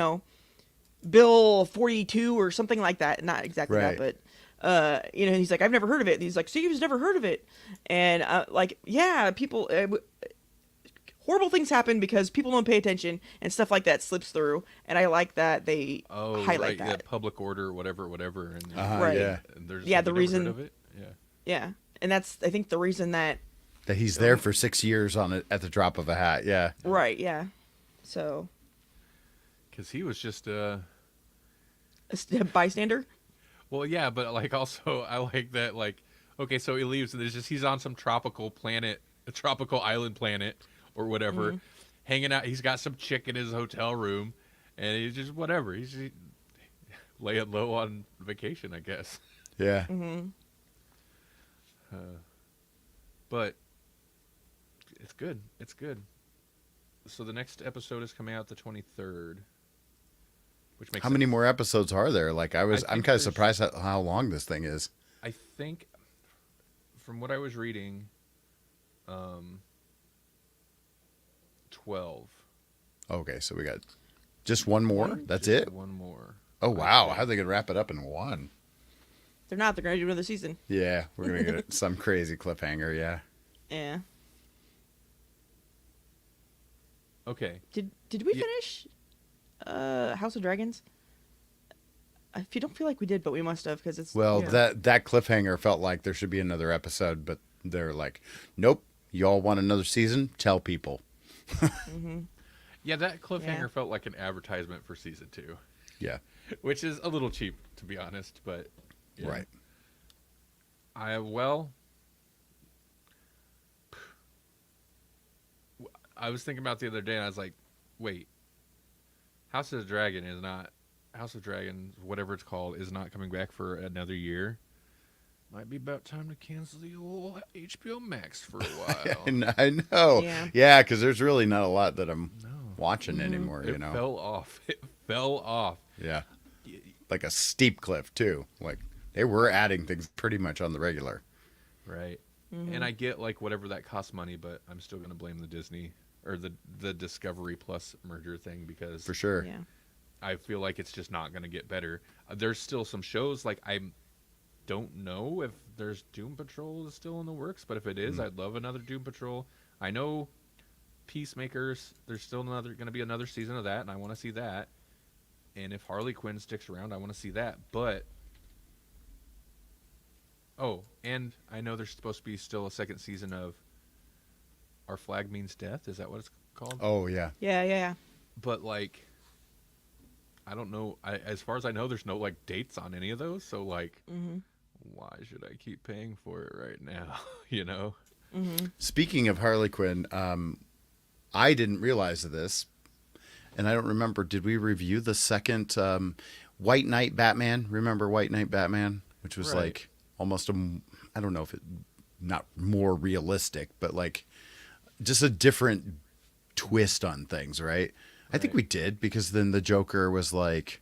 Bill 42 or something like that. Not exactly that, but, and he's like, I've never heard of it. And he's like, Steve's never heard of it. And people, horrible things happen because people don't pay attention, and stuff like that slips through. And I like that they highlight that. Yeah, public order, whatever. And, right. And there's the reason heard of it. Yeah. And that's, I think, the reason that he's there for 6 years on it at the drop of a hat. Yeah. Right. Yeah. So. Because he was just a bystander. Well, yeah, but like also I like that, like, okay, so he leaves and he's on some tropical island planet or whatever, hanging out. He's got some chick in his hotel room, and he's just whatever. He's laying low on vacation, I guess. Yeah. But it's good. It's good. So the next episode is coming out the 23rd. Which makes How many more episodes are there? Like I'm kind of surprised at how long this thing is. I think, from what I was reading, 12. Okay, so we got just one more. That's just it. One more. Oh wow! How are they gonna wrap it up in one? They're not. They're gonna do another season. Yeah, we're gonna get some crazy cliffhanger. Yeah. Yeah. Okay. Did we Yeah. finish House of Dragons? I don't feel like we did, but we must have because it's Well, Yeah. that cliffhanger felt like there should be another episode, but they're like, nope. Y'all want another season? Tell people. Yeah, that cliffhanger Yeah. felt like an advertisement for season 2, Yeah. which is a little cheap, to be honest. But yeah. Right. I was thinking about it the other day, and I was like, wait, House of the Dragon is not House of Dragons, whatever it's called, is not coming back for another year. Might be about time to cancel the old HBO Max for a while. And I know. Yeah. Yeah, because there's really not a lot that I'm No. watching anymore, It fell off. It fell off. Yeah. Like a steep cliff, too. Like, they were adding things pretty much on the regular. Right. And I get like whatever that costs money, but I'm still going to blame the Disney or the Discovery Plus merger thing because For sure. Yeah. I feel like it's just not going to get better. There's still some shows like I don't know if there's Doom Patrol is still in the works, but if it is, I'd love another Doom Patrol. I know Peacemakers, there's still going to be another season of that, and I want to see that. And if Harley Quinn sticks around, I want to see that. But oh, and I know there's supposed to be still a second season of Our Flag Means Death. Is that what it's called? Oh, yeah. Yeah. But like, I don't know. As far as I know, there's no like dates on any of those. So like, why should I keep paying for it right now? You know? Speaking of Harley Quinn, I didn't realize this, and I don't remember. Did we review the second White Knight Batman? Remember White Knight Batman, which was Right. like almost I don't know if it not more realistic, but like just a different twist on things, right? I think Right. we did because then the Joker was like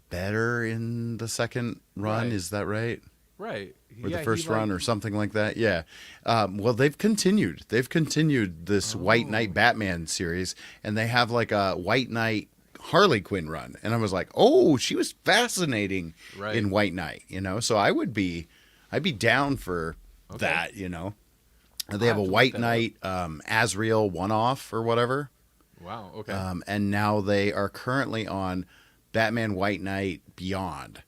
better in the second run. Right. Is that right? Right. Or Yeah, the he, first like- run or something like that. Yeah. Well, they've continued this White Knight Batman series, and they have like a White Knight Harley Quinn run. And I was like, oh, she was fascinating Right. in White Knight, I'd be down for Okay. that, They I'll have have a to look White that Knight Azrael one-off or whatever. Wow. Okay. And now they are currently on Batman White Knight Beyond.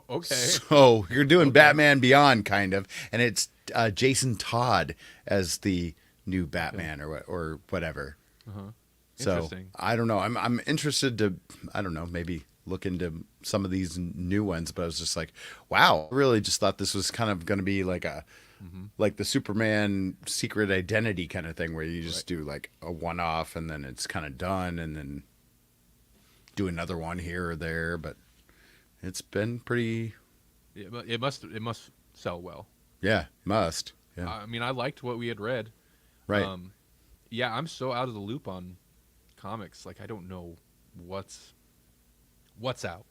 Okay. So you're doing Batman Beyond, kind of, and it's Jason Todd as the new Batman or whatever. So Interesting. I don't know. I'm interested to maybe look into some of these new ones, but I was just like, wow, I really just thought this was kind of going to be like like the Superman Secret Identity kind of thing, where you just do like a one-off and then it's kind of done, and then do another one here or there, but. It's been pretty. Yeah, but it must sell well. Yeah, must. Yeah. I mean, I liked what we had read. Right. Yeah, I'm so out of the loop on comics. Like, I don't know what's out,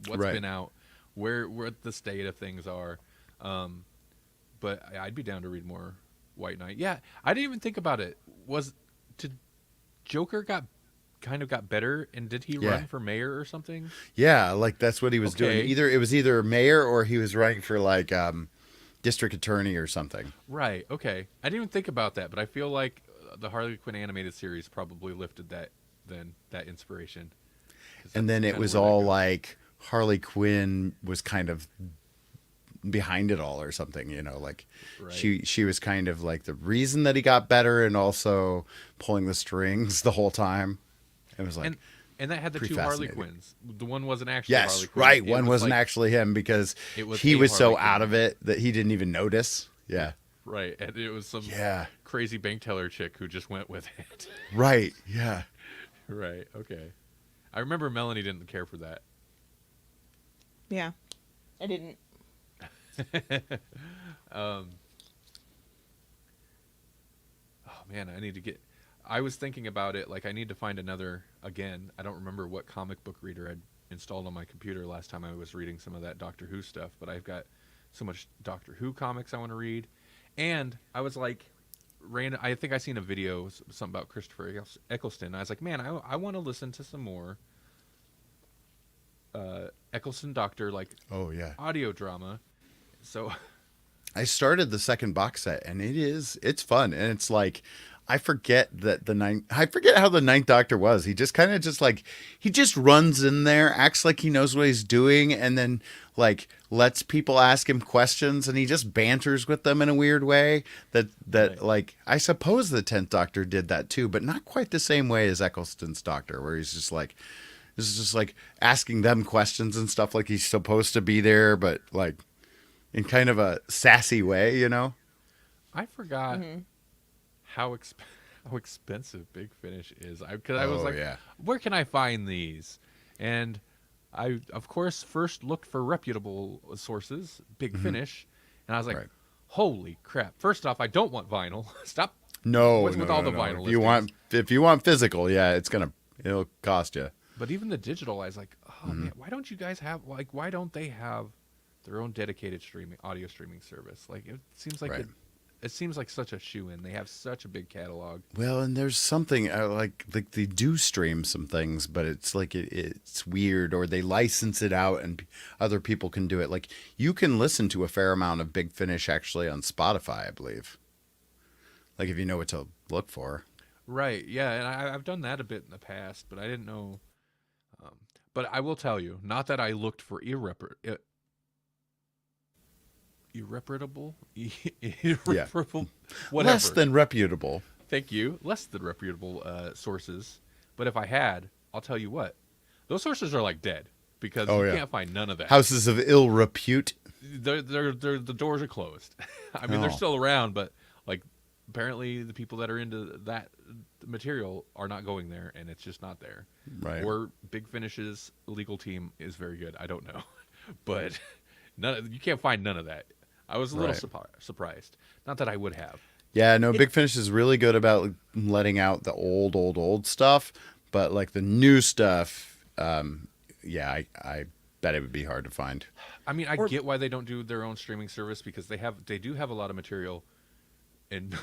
what's Right. been out, where the state of things are. But I'd be down to read more White Knight. Yeah, I didn't even think about it. Did Joker got better, and did he Yeah. run for mayor or something? Yeah, like that's what he was Okay. doing. It was either mayor or he was running for like district attorney or something. Right. Okay. I didn't even think about that, but I feel like the Harley Quinn animated series probably lifted that inspiration. 'Cause And that's then it kinda was where that all goes. like Harley Quinn was kind of behind it all or something, like Right. she was kind of like the reason that he got better and also pulling the strings the whole time. It was like and that had the pretty two Harley fascinating. Quins. The one wasn't actually yes, Harley Quinn. right. It One was wasn't like- actually him because It was he a was so Harley out Quinn. of it that he didn't even notice. Yeah. right, and it was some Yeah. crazy bank teller chick who just went with it. Right. Yeah. Right. Okay. I remember Melanie didn't care for that. Yeah. I didn't. Oh man, I was thinking about it. Like, I need to find another. Again, I don't remember what comic book reader I'd installed on my computer last time I was reading some of that Doctor Who stuff. But I've got so much Doctor Who comics I want to read, and I was like, I think I seen a video something about Christopher Eccleston. I was like, man, I want to listen to some more Eccleston Doctor like Oh yeah. audio drama. So I started the second box set, and it's fun, and it's like I forget how the ninth Doctor was. He just kind of he just runs in there, acts like he knows what he's doing, and then like lets people ask him questions, and he just banters with them in a weird way. That like I suppose the 10th Doctor did that too, but not quite the same way as Eccleston's Doctor, where he's just like asking them questions and stuff like he's supposed to be there, but like in kind of a sassy way, you know? I forgot how expensive Big Finish is. Because I was like, where can I find these? And I, of course, first looked for reputable sources, Big Finish, and I was like, holy crap. First off, I don't want vinyl. Stop No, with all the vinyl listings. If you want physical, yeah, it'll cost you. But even the digital, I was like, oh man, why don't you guys have why don't they have their own dedicated audio streaming service? Like it seems like it seems like such a shoe-in. They have such a big catalog. Well, and there's something like they do stream some things, but it's like it's weird, or they license it out and other people can do it. Like you can listen to a fair amount of Big Finish actually on Spotify, I believe. Like if you know what to look for. Right. Yeah, and I've done that a bit in the past, but I didn't know. But I will tell you, not that I looked for irreparable, whatever. Less than reputable. Thank you. Less than reputable sources. But if I had, I'll tell you what, those sources are like dead because you can't find none of that. Houses of ill repute. The doors are closed. I mean, they're still around, but like apparently the people that are into that material are not going there, and it's just not there. Right. Or Big Finish's legal team is very good. I don't know, but you can't find none of that. I was a little surprised. Not that I would have. Yeah, no, Big Finish is really good about letting out the old stuff, but like the new stuff, I bet it would be hard to find. I mean, I get why they don't do their own streaming service because they do have a lot of material, and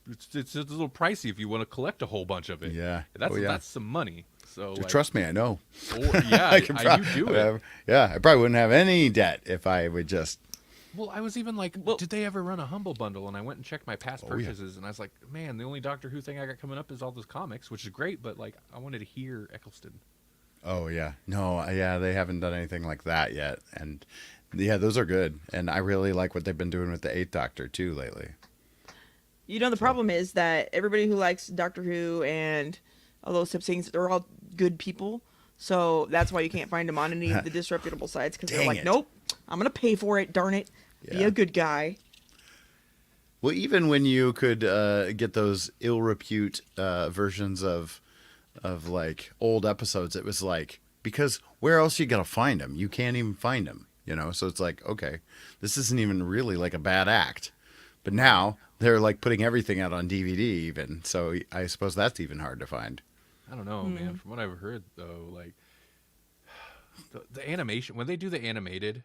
it's a little pricey if you want to collect a whole bunch of it. Yeah, that's some money. So trust me, I know. Yeah, you do it. Yeah, I probably wouldn't have any debt if I would just. Well, I was even like, did they ever run a Humble Bundle? And I went and checked my past purchases, and I was like, man, the only Doctor Who thing I got coming up is all those comics, which is great, but like, I wanted to hear Eccleston. Oh yeah, no, yeah, they haven't done anything like that yet, and yeah, those are good, and I really like what they've been doing with the 8th Doctor too lately. You know, the problem is that everybody who likes Doctor Who and all those types of things, they're all good people. So that's why you can't find them on any of the disreputable sites, because they're like, nope, I'm going to pay for it, darn it. Be a good guy. Well, even when you could get those ill repute versions of like old episodes, it was like, because where else are you going to find them? You can't even find them, you know? So it's like, okay, this isn't even really like a bad act. But now they're like putting everything out on DVD even. So I suppose that's even hard to find. I don't know, man. From what I've heard, though, like the animation, when they do the animated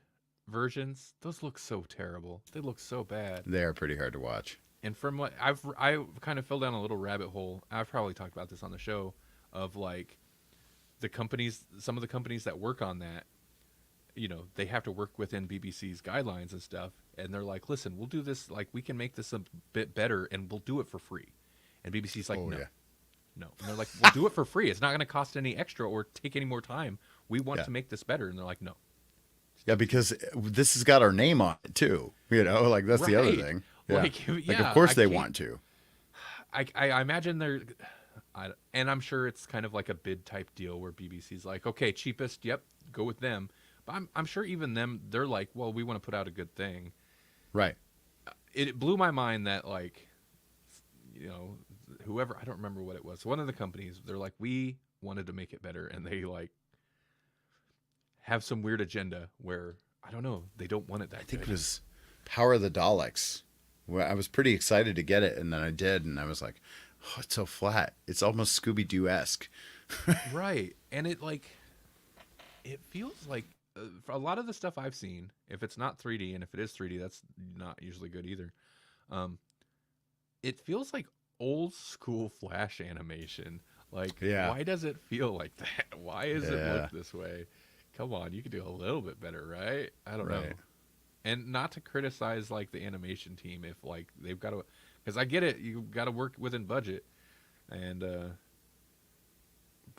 versions, those look so terrible. They look so bad. They are pretty hard to watch. And from what I kind of fell down a little rabbit hole. I've probably talked about this on the show of like some of the companies that work on that, you know, they have to work within BBC's guidelines and stuff. And they're like, listen, we'll do this. Like, we can make this a bit better and we'll do it for free. And BBC's like, no. And they're like, we'll do it for free. It's not going to cost any extra or take any more time. We want to make this better. And they're like, no. Yeah, because this has got our name on it too. You know, like that's the other thing. Yeah. Like of course they want to. I imagine they're, and I'm sure it's kind of like a bid type deal where BBC's like, okay, cheapest, yep, go with them. But I'm sure even them, they're like, well, we want to put out a good thing. Right. It blew my mind that like, you know, whoever, I don't remember what it was. One of the companies, they're like, we wanted to make it better, and they like have some weird agenda where I don't know, they don't want it that. I think it was Power of the Daleks. Well, I was pretty excited to get it, and then I did, and I was like, oh, it's so flat. It's almost Scooby-Doo-esque. Right, and it feels like for a lot of the stuff I've seen, if it's not 3D, and if it is 3D, that's not usually good either. It feels like old school Flash animation. Like, why does it feel like that? Why does it look this way? come on, you could do a little bit better, right? I don't know. Right. And not to criticize like the animation team if like they've got to, because I get it, you got to work within budget, and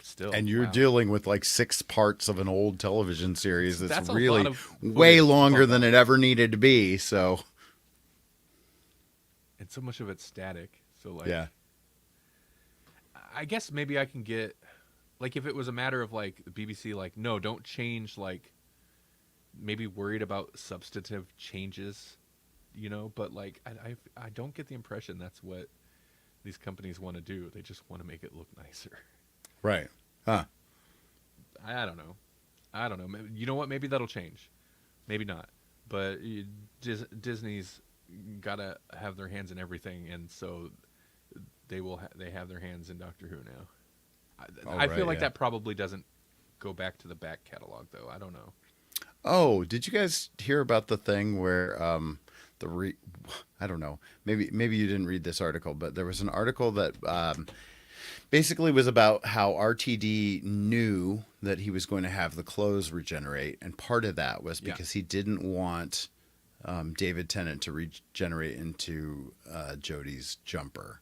still. And you're wow. dealing with like 6 parts of an old television series that's a really lot of footage way to longer pump than out. it ever needed to be. So, And so much of it's static. So like, yeah. I guess maybe I can get, like, if it was a matter of like the BBC, like, no, don't change, like, maybe worried about substantive changes, you know. But like, I don't get the impression that's what these companies want to do. They just want to make it look nicer. Right. Huh. I don't know. I don't know. You know what? Maybe that'll change. Maybe not. But Disney's got to have their hands in everything, and so they have their hands in Doctor Who now. I feel like that probably doesn't go back to the back catalog, though. I don't know. Oh, did you guys hear about the thing where I don't know. Maybe you didn't read this article, but there was an article that basically was about how RTD knew that he was going to have the clothes regenerate, and part of that was because he didn't want David Tennant to regenerate into Jodie's jumper.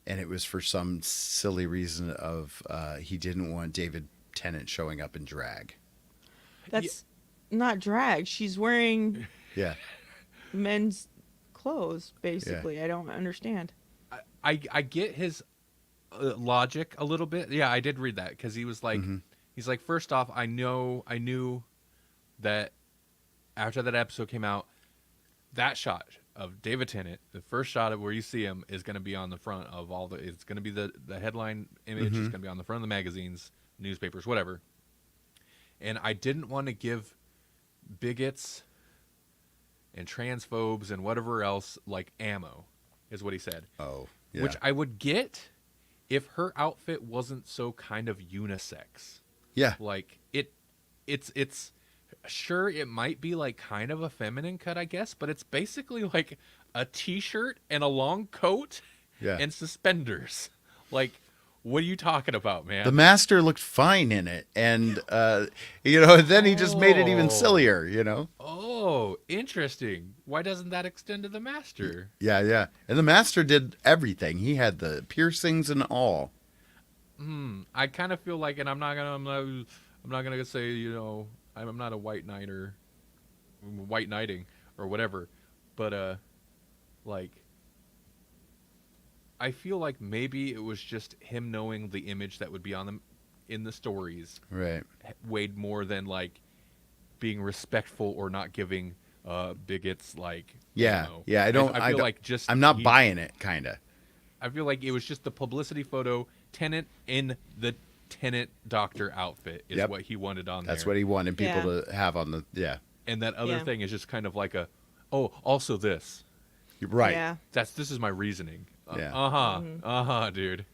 And it was for some silly reason of he didn't want David Tennant showing up in drag. That's not drag. She's wearing Yeah. men's clothes, basically. I don't understand. I get his logic a little bit. Yeah, I did read that because he was like, he's like, first off, I knew that after that episode came out, that shot of David Tennant, the first shot of where you see him, is going to be on the front of all the. It's going to be the headline image. It's going to be on the front of the magazines, newspapers, whatever. And I didn't want to give bigots and transphobes and whatever else like ammo, is what he said. Oh, yeah. Which I would get if her outfit wasn't so kind of unisex. Yeah. Like it's sure it might be like kind of a feminine cut, I guess, but it's basically like a t-shirt and a long coat and suspenders. Like, what are you talking about, man? The Master looked fine in it, and then he just made it even sillier, Oh, interesting. Why doesn't that extend to the Master? Yeah. And the Master did everything. He had the piercings and all. I kind of feel like, and I'm not gonna say, I'm not a white knighting or whatever, but like, I feel like maybe it was just him knowing the image that would be on them in the stories, Right. weighed more than like being respectful or not giving bigots like Yeah. ammo. Yeah. I don't. I feel like just I'm not buying it. Kind of. I feel like it was just the publicity photo. Tennant in the Tennant doctor outfit is what he wanted on there. That's what he wanted people to have on the. Yeah. And that other thing is just kind of like also this. You're right. Yeah. This is my reasoning. Yeah. Dude.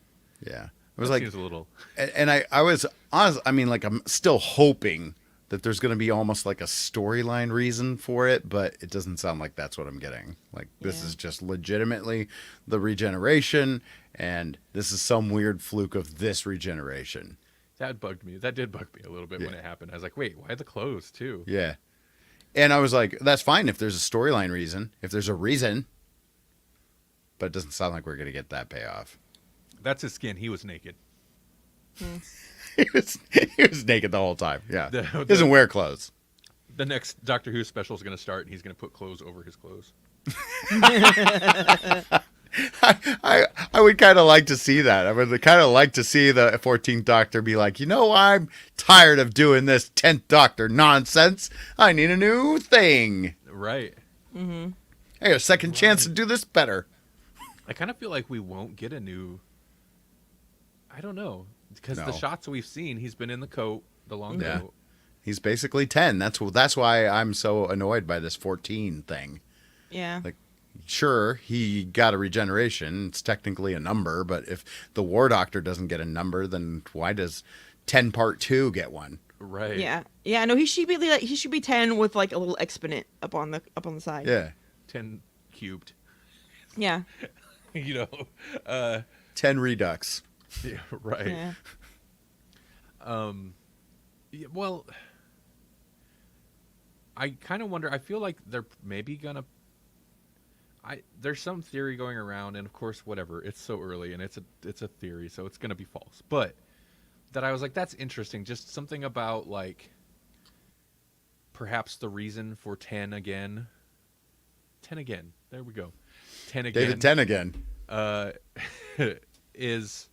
Yeah. It was like, seems a little. and I was honest. I mean, like, I'm still hoping that there's going to be almost like a storyline reason for it, but it doesn't sound like that's what I'm getting. Like, this is just legitimately the regeneration, and this is some weird fluke of this regeneration. That bugged me. That did bug me a little bit when it happened. I was like, wait, why the clothes too? Yeah. And I was like, that's fine if there's a storyline reason, if there's a reason, but it doesn't sound like we're going to get that payoff. That's his skin. He was naked. He was naked the whole time. Yeah. He The doesn't wear clothes. next Doctor Who special is going to start, and he's going to put clothes over his clothes. I would kind of like to see that. I would kind of like to see the 14th Doctor be like, I'm tired of doing this 10th Doctor nonsense. I need a new thing. Right. Hey, a second chance to do this better. I kind of feel like we won't get a new. I don't know, because the No. shots we've seen, he's been in the coat, the long Yeah. coat. He's basically 10. That's why I'm so annoyed by this 14 thing. Yeah. Like, sure, he got a regeneration. It's technically a number, but if the War Doctor doesn't get a number, then why does 10 Part 2 get one? Right. Yeah. No, he should be 10 with like a little exponent up on the side. Yeah. 10 cubed. Yeah. 10 Redux. Yeah, right. Yeah. Yeah, well, I kind of wonder. I feel like they're maybe gonna. There's some theory going around, and of course, whatever. It's so early, and it's a theory, so it's gonna be false. But that I was like, that's interesting. Just something about like perhaps the reason for 10 again. 10 again. There we go. 10 again. David 10 again. Is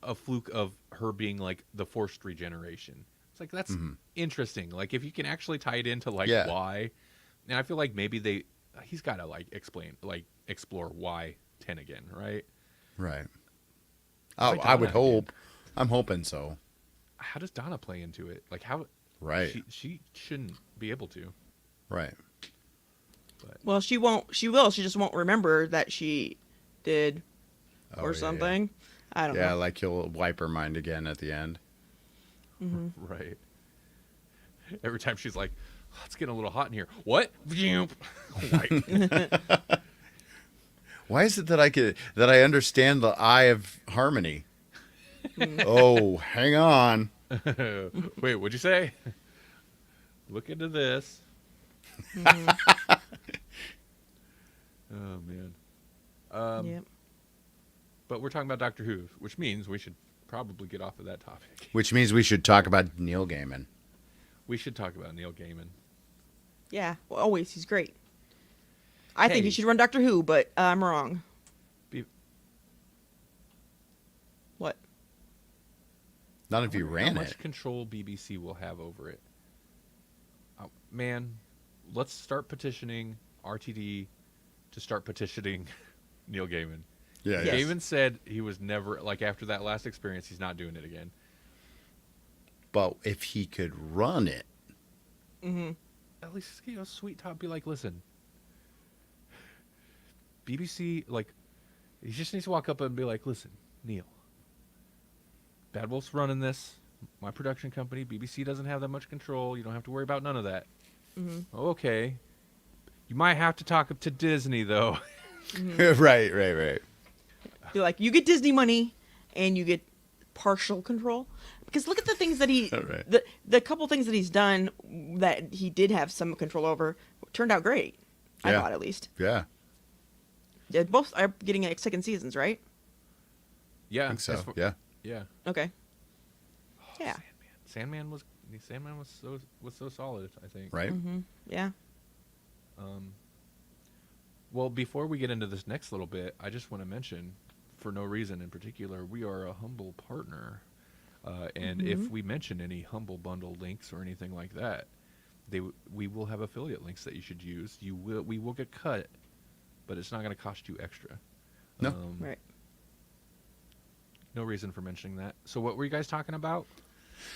a fluke of her being like the forced regeneration. It's like that's interesting. Like if you can actually tie it into like why, and I feel like maybe he's got to like explore why 10 again, right? Right. Oh, I would hope. I'm hoping so. How does Donna play into it? Like how? Right. She shouldn't be able to. Right. But. Well, she won't. She will. She just won't remember that she did, or something. Yeah. I don't know. Yeah, like he'll wipe her mind again at the end. Mm-hmm. Right. Every time she's like, oh, it's getting a little hot in here. What? Why is it that I understand the eye of harmony? Oh, hang on. Wait, what'd you say? Look into this. Mm-hmm. Oh man. Yep. But we're talking about Doctor Who, which means we should probably get off of that topic. Which means we should talk about Neil Gaiman. We should talk about Neil Gaiman. Yeah, well, always. He's great. I think he should run Doctor Who, but I'm wrong. What? Not if you ran it. How much control BBC will have over it? Oh, man, let's start petitioning RTD to start petitioning Neil Gaiman. Yeah, yes. Gaiman said he was never, like after that last experience, he's not doing it again. But if he could run it. Mm-hmm. At least, sweet top be like, listen, BBC, like, he just needs to walk up and be like, listen, Neil, Bad Wolf's running this. My production company, BBC doesn't have that much control. You don't have to worry about none of that. Mm-hmm. Okay. You might have to talk to Disney, though. Mm-hmm. Right. Be like, you get Disney money, and you get partial control. Because look at the things that the couple things that he's done that he did have some control over turned out great. I thought, at least. Yeah. Both are getting like second seasons, right? Yeah. I think so. Yeah. Okay. Oh, yeah. Sandman was so solid, I think. Right. Mm-hmm. Yeah. Well, before we get into this next little bit, I just want to mention, for no reason in particular, we are a humble partner. And if we mention any Humble Bundle links or anything like that, we will have affiliate links that you should use. We will get cut, but it's not going to cost you extra. No. Right. No reason for mentioning that. So what were you guys talking about?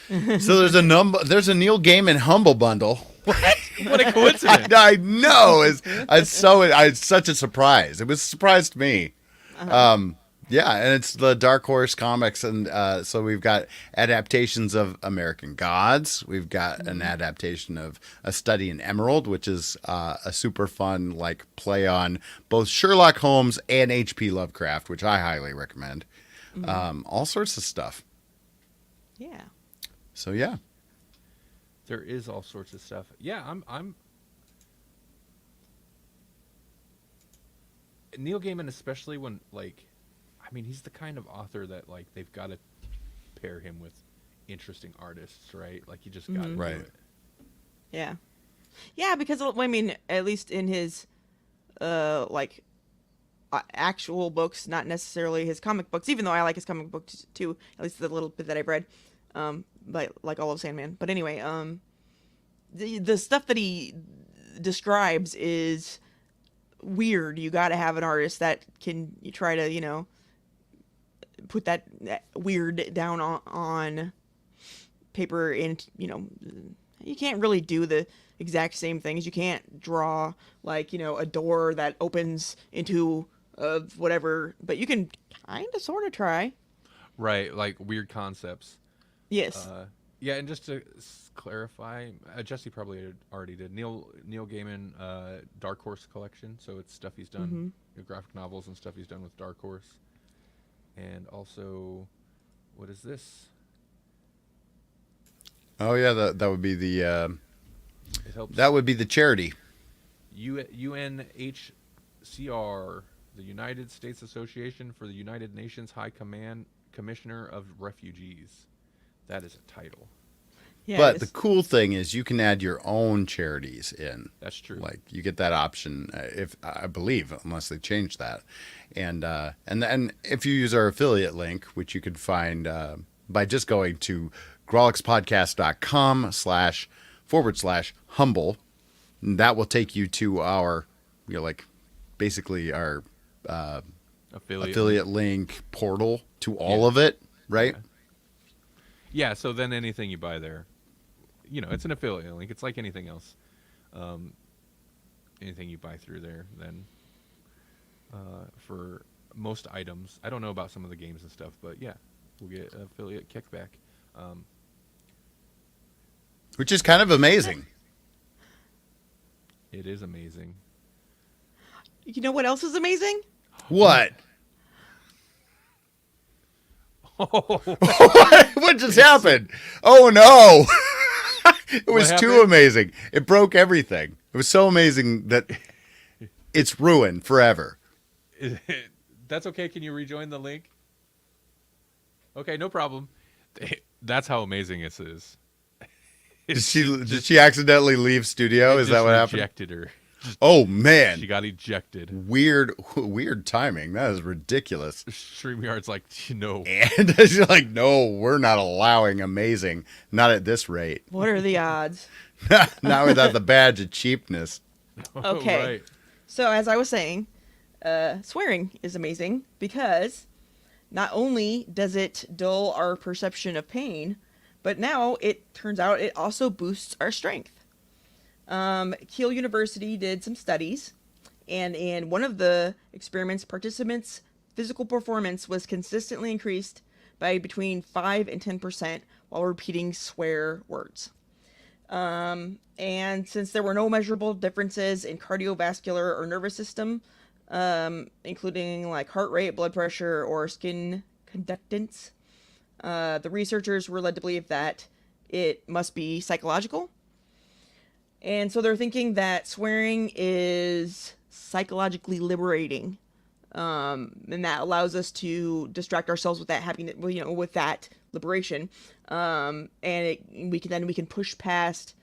So there's a Neil Gaiman Humble Bundle. What? What a coincidence! I know. It's such a surprise. It was a surprise to me. Yeah, and it's the Dark Horse comics, and so we've got adaptations of American Gods. We've got an adaptation of A Study in Emerald, which is a super fun like play on both Sherlock Holmes and H.P. Lovecraft, which I highly recommend. All sorts of stuff. Yeah. So yeah, there is all sorts of stuff. Yeah, I'm Neil Gaiman, especially when like. I mean, he's the kind of author that, like, they've got to pair him with interesting artists, right? Like, you just got to do it. Yeah. Yeah, because, I mean, at least in his, actual books, not necessarily his comic books, even though I like his comic books, too, at least the little bit that I've read, like all of Sandman. But anyway, the stuff that he describes is weird. You got to have an artist that can try to, put that weird down on paper, and you can't really do the exact same things. You can't draw like a door that opens into whatever, but you can kind of sort of try. Right, like weird concepts. Yes. Yeah, and just to clarify, Jesse probably already did. Neil Gaiman, Dark Horse collection, so it's stuff he's done, graphic novels and stuff he's done with Dark Horse. And also, what is this? Oh yeah, that would be the It helps. That would be the charity. UNHCR, the United States Association for the United Nations High Commissioner of Refugees. That is a title. Yeah, But the cool thing is you can add your own charities in. That's true. Like you get that option, if I believe, unless they change that. And then if you use our affiliate link, which you can find by just going to grawlixpodcast.com//humble, that will take you to our, basically our affiliate link portal to all of it, right? Yeah, so then anything you buy there, it's an affiliate link. It's like anything else. Anything you buy through there, then for most items, I don't know about some of the games and stuff, but yeah, we'll get affiliate kickback. Which is kind of amazing. It is amazing. You know what else is amazing? What? Oh, What just happened? Oh no! It was too happened? amazing. It broke everything. It was so amazing that it's ruined forever. that's okay. Can you rejoin the link? Okay, no problem. That's how amazing this is. Did she accidentally leave studio? Is that what happened? Rejected her. Oh man! She got ejected. Weird timing. That is ridiculous. StreamYard's like, no. And she's like, no, we're not allowing amazing. Not at this rate. What are the odds? Not without the badge of cheapness. Okay. Right. So as I was saying, swearing is amazing because not only does it dull our perception of pain, but now it turns out it also boosts our strength. Kiel University did some studies, and in one of the experiments, participants' physical performance was consistently increased by between 5 and 10% while repeating swear words. And since there were no measurable differences in cardiovascular or nervous system, including like heart rate, blood pressure, or skin conductance, the researchers were led to believe that it must be psychological. And so they're thinking that swearing is psychologically liberating. And that allows us to distract ourselves with that happiness, with that liberation. And we can push past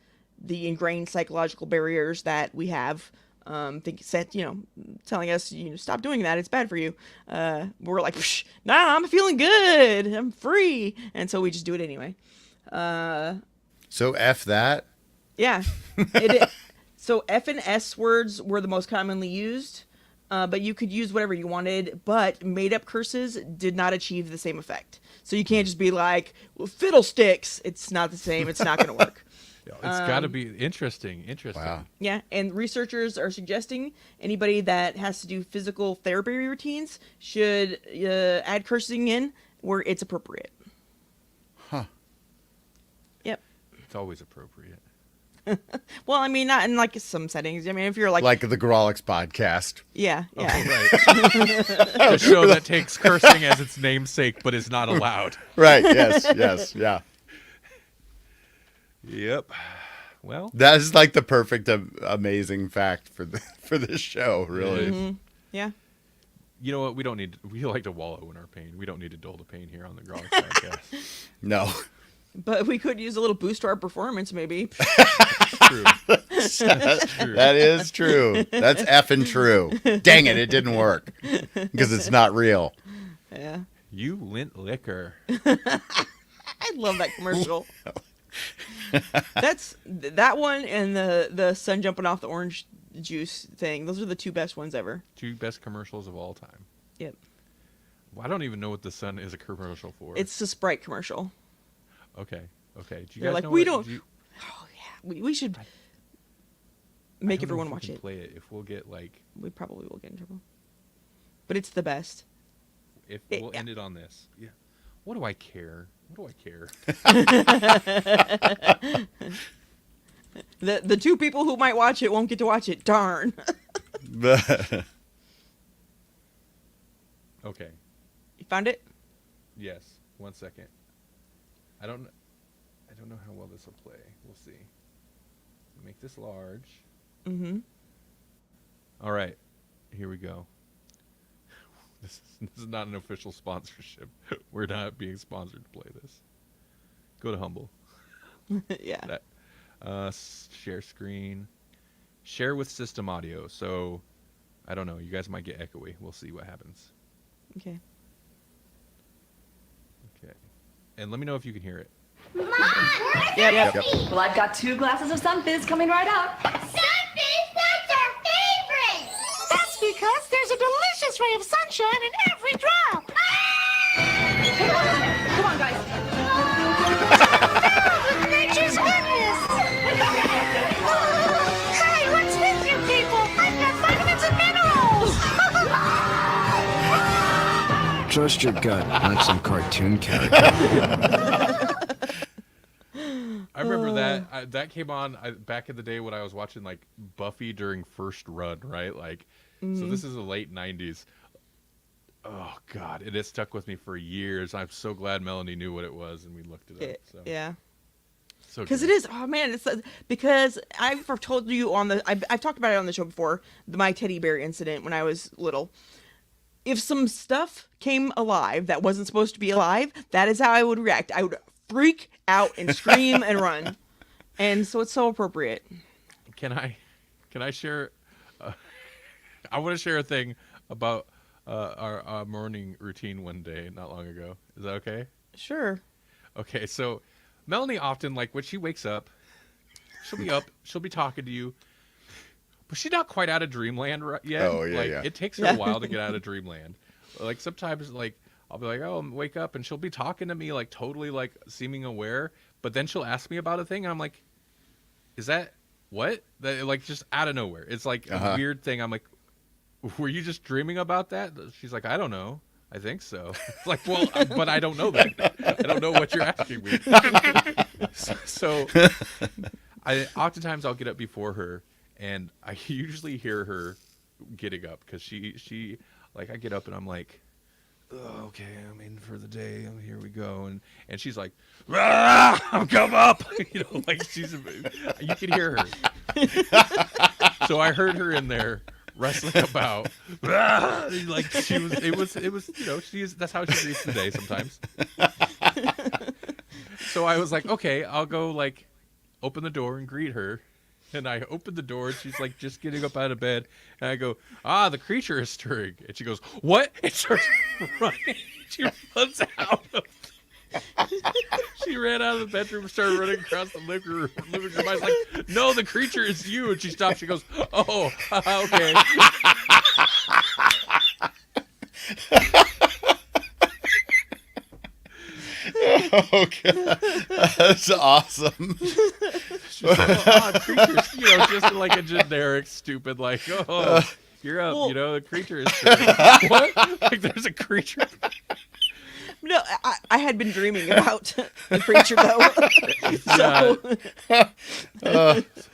the ingrained psychological barriers that we have. Telling us, stop doing that. It's bad for you. We're like, nah, I'm feeling good. I'm free. And so we just do it anyway. So F that. Yeah. So F and S words were the most commonly used, but you could use whatever you wanted, but made-up curses did not achieve the same effect. So you can't just be like, well, fiddlesticks. It's not the same. It's not going to work. It's got to be interesting. Wow. Yeah, and researchers are suggesting anybody that has to do physical therapy routines should add cursing in where it's appropriate. Huh. Yep. It's always appropriate. Well, I mean, not in like some settings. I mean, if you're like the Grawlix podcast. yeah. Oh, right. A show that takes cursing as its namesake, but is not allowed. Right. Yes. Yeah. Yep. Well, That is like the perfect, amazing fact for this show. Really. Mm-hmm. Yeah. you know what? We don't need. We like to wallow in our pain. We don't need to dull the pain here on the Grawlix podcast. No. But we could use a little boost to our performance, maybe. True. That is true. That's effing true. Dang it didn't work because it's not real. Yeah. You lint liquor. I love that commercial. That's that one and the sun jumping off the orange juice thing. Those are the two best ones ever. Two best commercials of all time. Yep. Well, I don't even know what the sun is a commercial for. It's a Sprite commercial. Okay. Do you They're guys like, know we what- don't. do you- Oh yeah, we should I make don't know everyone if we watch can it. Play it if we'll get like We probably will get in trouble. But it's the best. if It- we'll yeah. end it on this. Yeah. What do I care? What do I care? The two people who might watch it won't get to watch it. Darn. Okay. You found it? Yes. 1 second. I don't know how well this will play. We'll see. Make this large. Mm-hmm. All right, here we go. This is not an official sponsorship. We're not being sponsored to play this. Go to Humble. Yeah. That share screen. Share with system audio. So I don't know. You guys might get echoey. We'll see what happens. Okay. Okay. And let me know if you can hear it. Mom, Yep. well, I've got 2 glasses of Sunfizz coming right up. Sunfizz, that's our favorite! That's because there's a delicious ray of sunshine in every drop. Come on, guys. With nature's goodness. Hey, what's with you people? I've got vitamins and minerals. Trust your gut, not some cartoon character. I remember that came on back in the day when I was watching like Buffy during first run, right? Like, so this is the late '90s. Oh God, it has stuck with me for years. I'm so glad Melanie knew what it was and we looked it up. So. Yeah. So Because good. it is. Oh man, it's because I've told you on the. I've talked about it on the show before. My teddy bear incident when I was little. If some stuff came alive that wasn't supposed to be alive, that is how I would react. I would freak out and scream and run, and so it's so appropriate. Can I share? I want to share a thing about our morning routine one day not long ago. Is that okay? Sure. Okay, so Melanie often, like, when she wakes up, she'll be up, she'll be talking to you, but she's not quite out of dreamland yet. Oh, yeah, like, yeah. It takes her a while to get out of dreamland. Like, sometimes, like, I'll be like, oh, wake up, and she'll be talking to me, like, totally, like, seeming aware, but then she'll ask me about a thing, and I'm like, is that what? That, like, just out of nowhere. It's, like, a weird thing. I'm like, were you just dreaming about that? She's like, I don't know. I think so. It's like, well, but I don't know that. I don't know what you're asking me. So oftentimes I'll get up before her, and I usually hear her getting up because she like, I get up and I'm like, oh, okay, I'm in for the day. Here we go. And she's like, come up. You know, like you can hear her. So I heard her in there wrestling about. Like it was, you know, that's how she reads the day sometimes. So I was like, okay, I'll go like open the door and greet her. And I opened the door and she's like just getting up out of bed. And I go, the creature is stirring. And she goes, what? And starts running. She runs out of She ran out of the bedroom and started running across the living room. I was like, no, the creature is you. And she stopped. She goes, oh, okay. Okay, that's awesome. She's like, creatures, you know, just like a generic, stupid, like, you're up, Well, you know, the creature is stirring. What? Like, there's a creature? No, I had been dreaming about the creature though.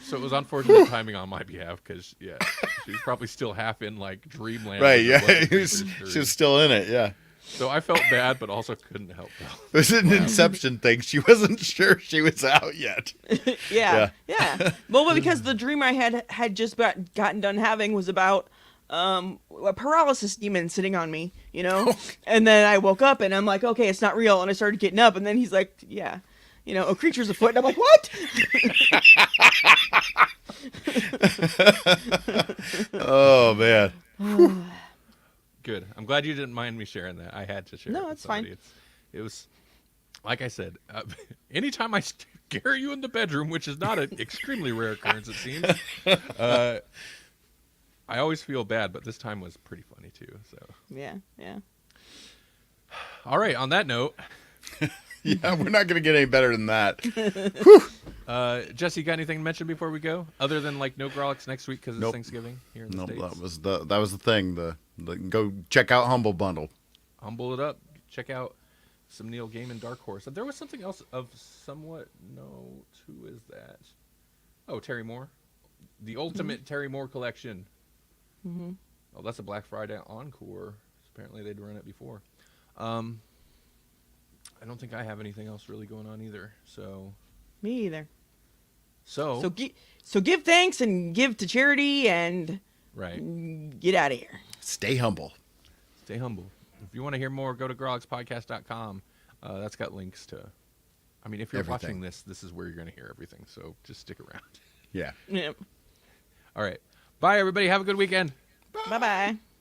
So it was unfortunate timing on my behalf because, yeah, she was probably still half in, like, dreamland. Right, when yeah, it was she was still in it, yeah. So I felt bad, but also couldn't help. It was an Inception thing. She wasn't sure she was out yet. Yeah. Well, but because the dream I had just gotten done having was about a paralysis demon sitting on me, you know? And then I woke up and I'm like, okay, it's not real. And I started getting up and then he's like, yeah, you know, a creature's afoot. And I'm like, what? Oh, man. Good. I'm glad you didn't mind me sharing that. I had to share it. No, with it's fine. somebody. It was, like I said, anytime I scare you in the bedroom, which is not an extremely rare occurrence, it seems, I always feel bad, but this time was pretty funny too. So Yeah. all right, on that note, Yeah, we're not going to get any better than that. Jesse, you got anything to mention before we go? Other than like no Grawlix next week because it's Nope. Thanksgiving here in the Nope, States? that was the thing. The go check out Humble Bundle. Humble it up. Check out some Neil Gaiman Dark Horse. There was something else of somewhat note. Who is that? Oh, Terry Moore. The Ultimate Terry Moore Collection. Mm-hmm. Oh, that's a Black Friday encore. Apparently they'd run it before. I don't think I have anything else really going on either. So Me either. So give thanks and give to charity and right. get out of here. Stay humble. Stay humble. If you want to hear more, go to grawlixpodcast.com. That's got links to. I mean, if you're Everything. watching this is where you're going to hear everything. So just stick around. Yeah. Yeah. All right. Bye, everybody. Have a good weekend. Bye bye.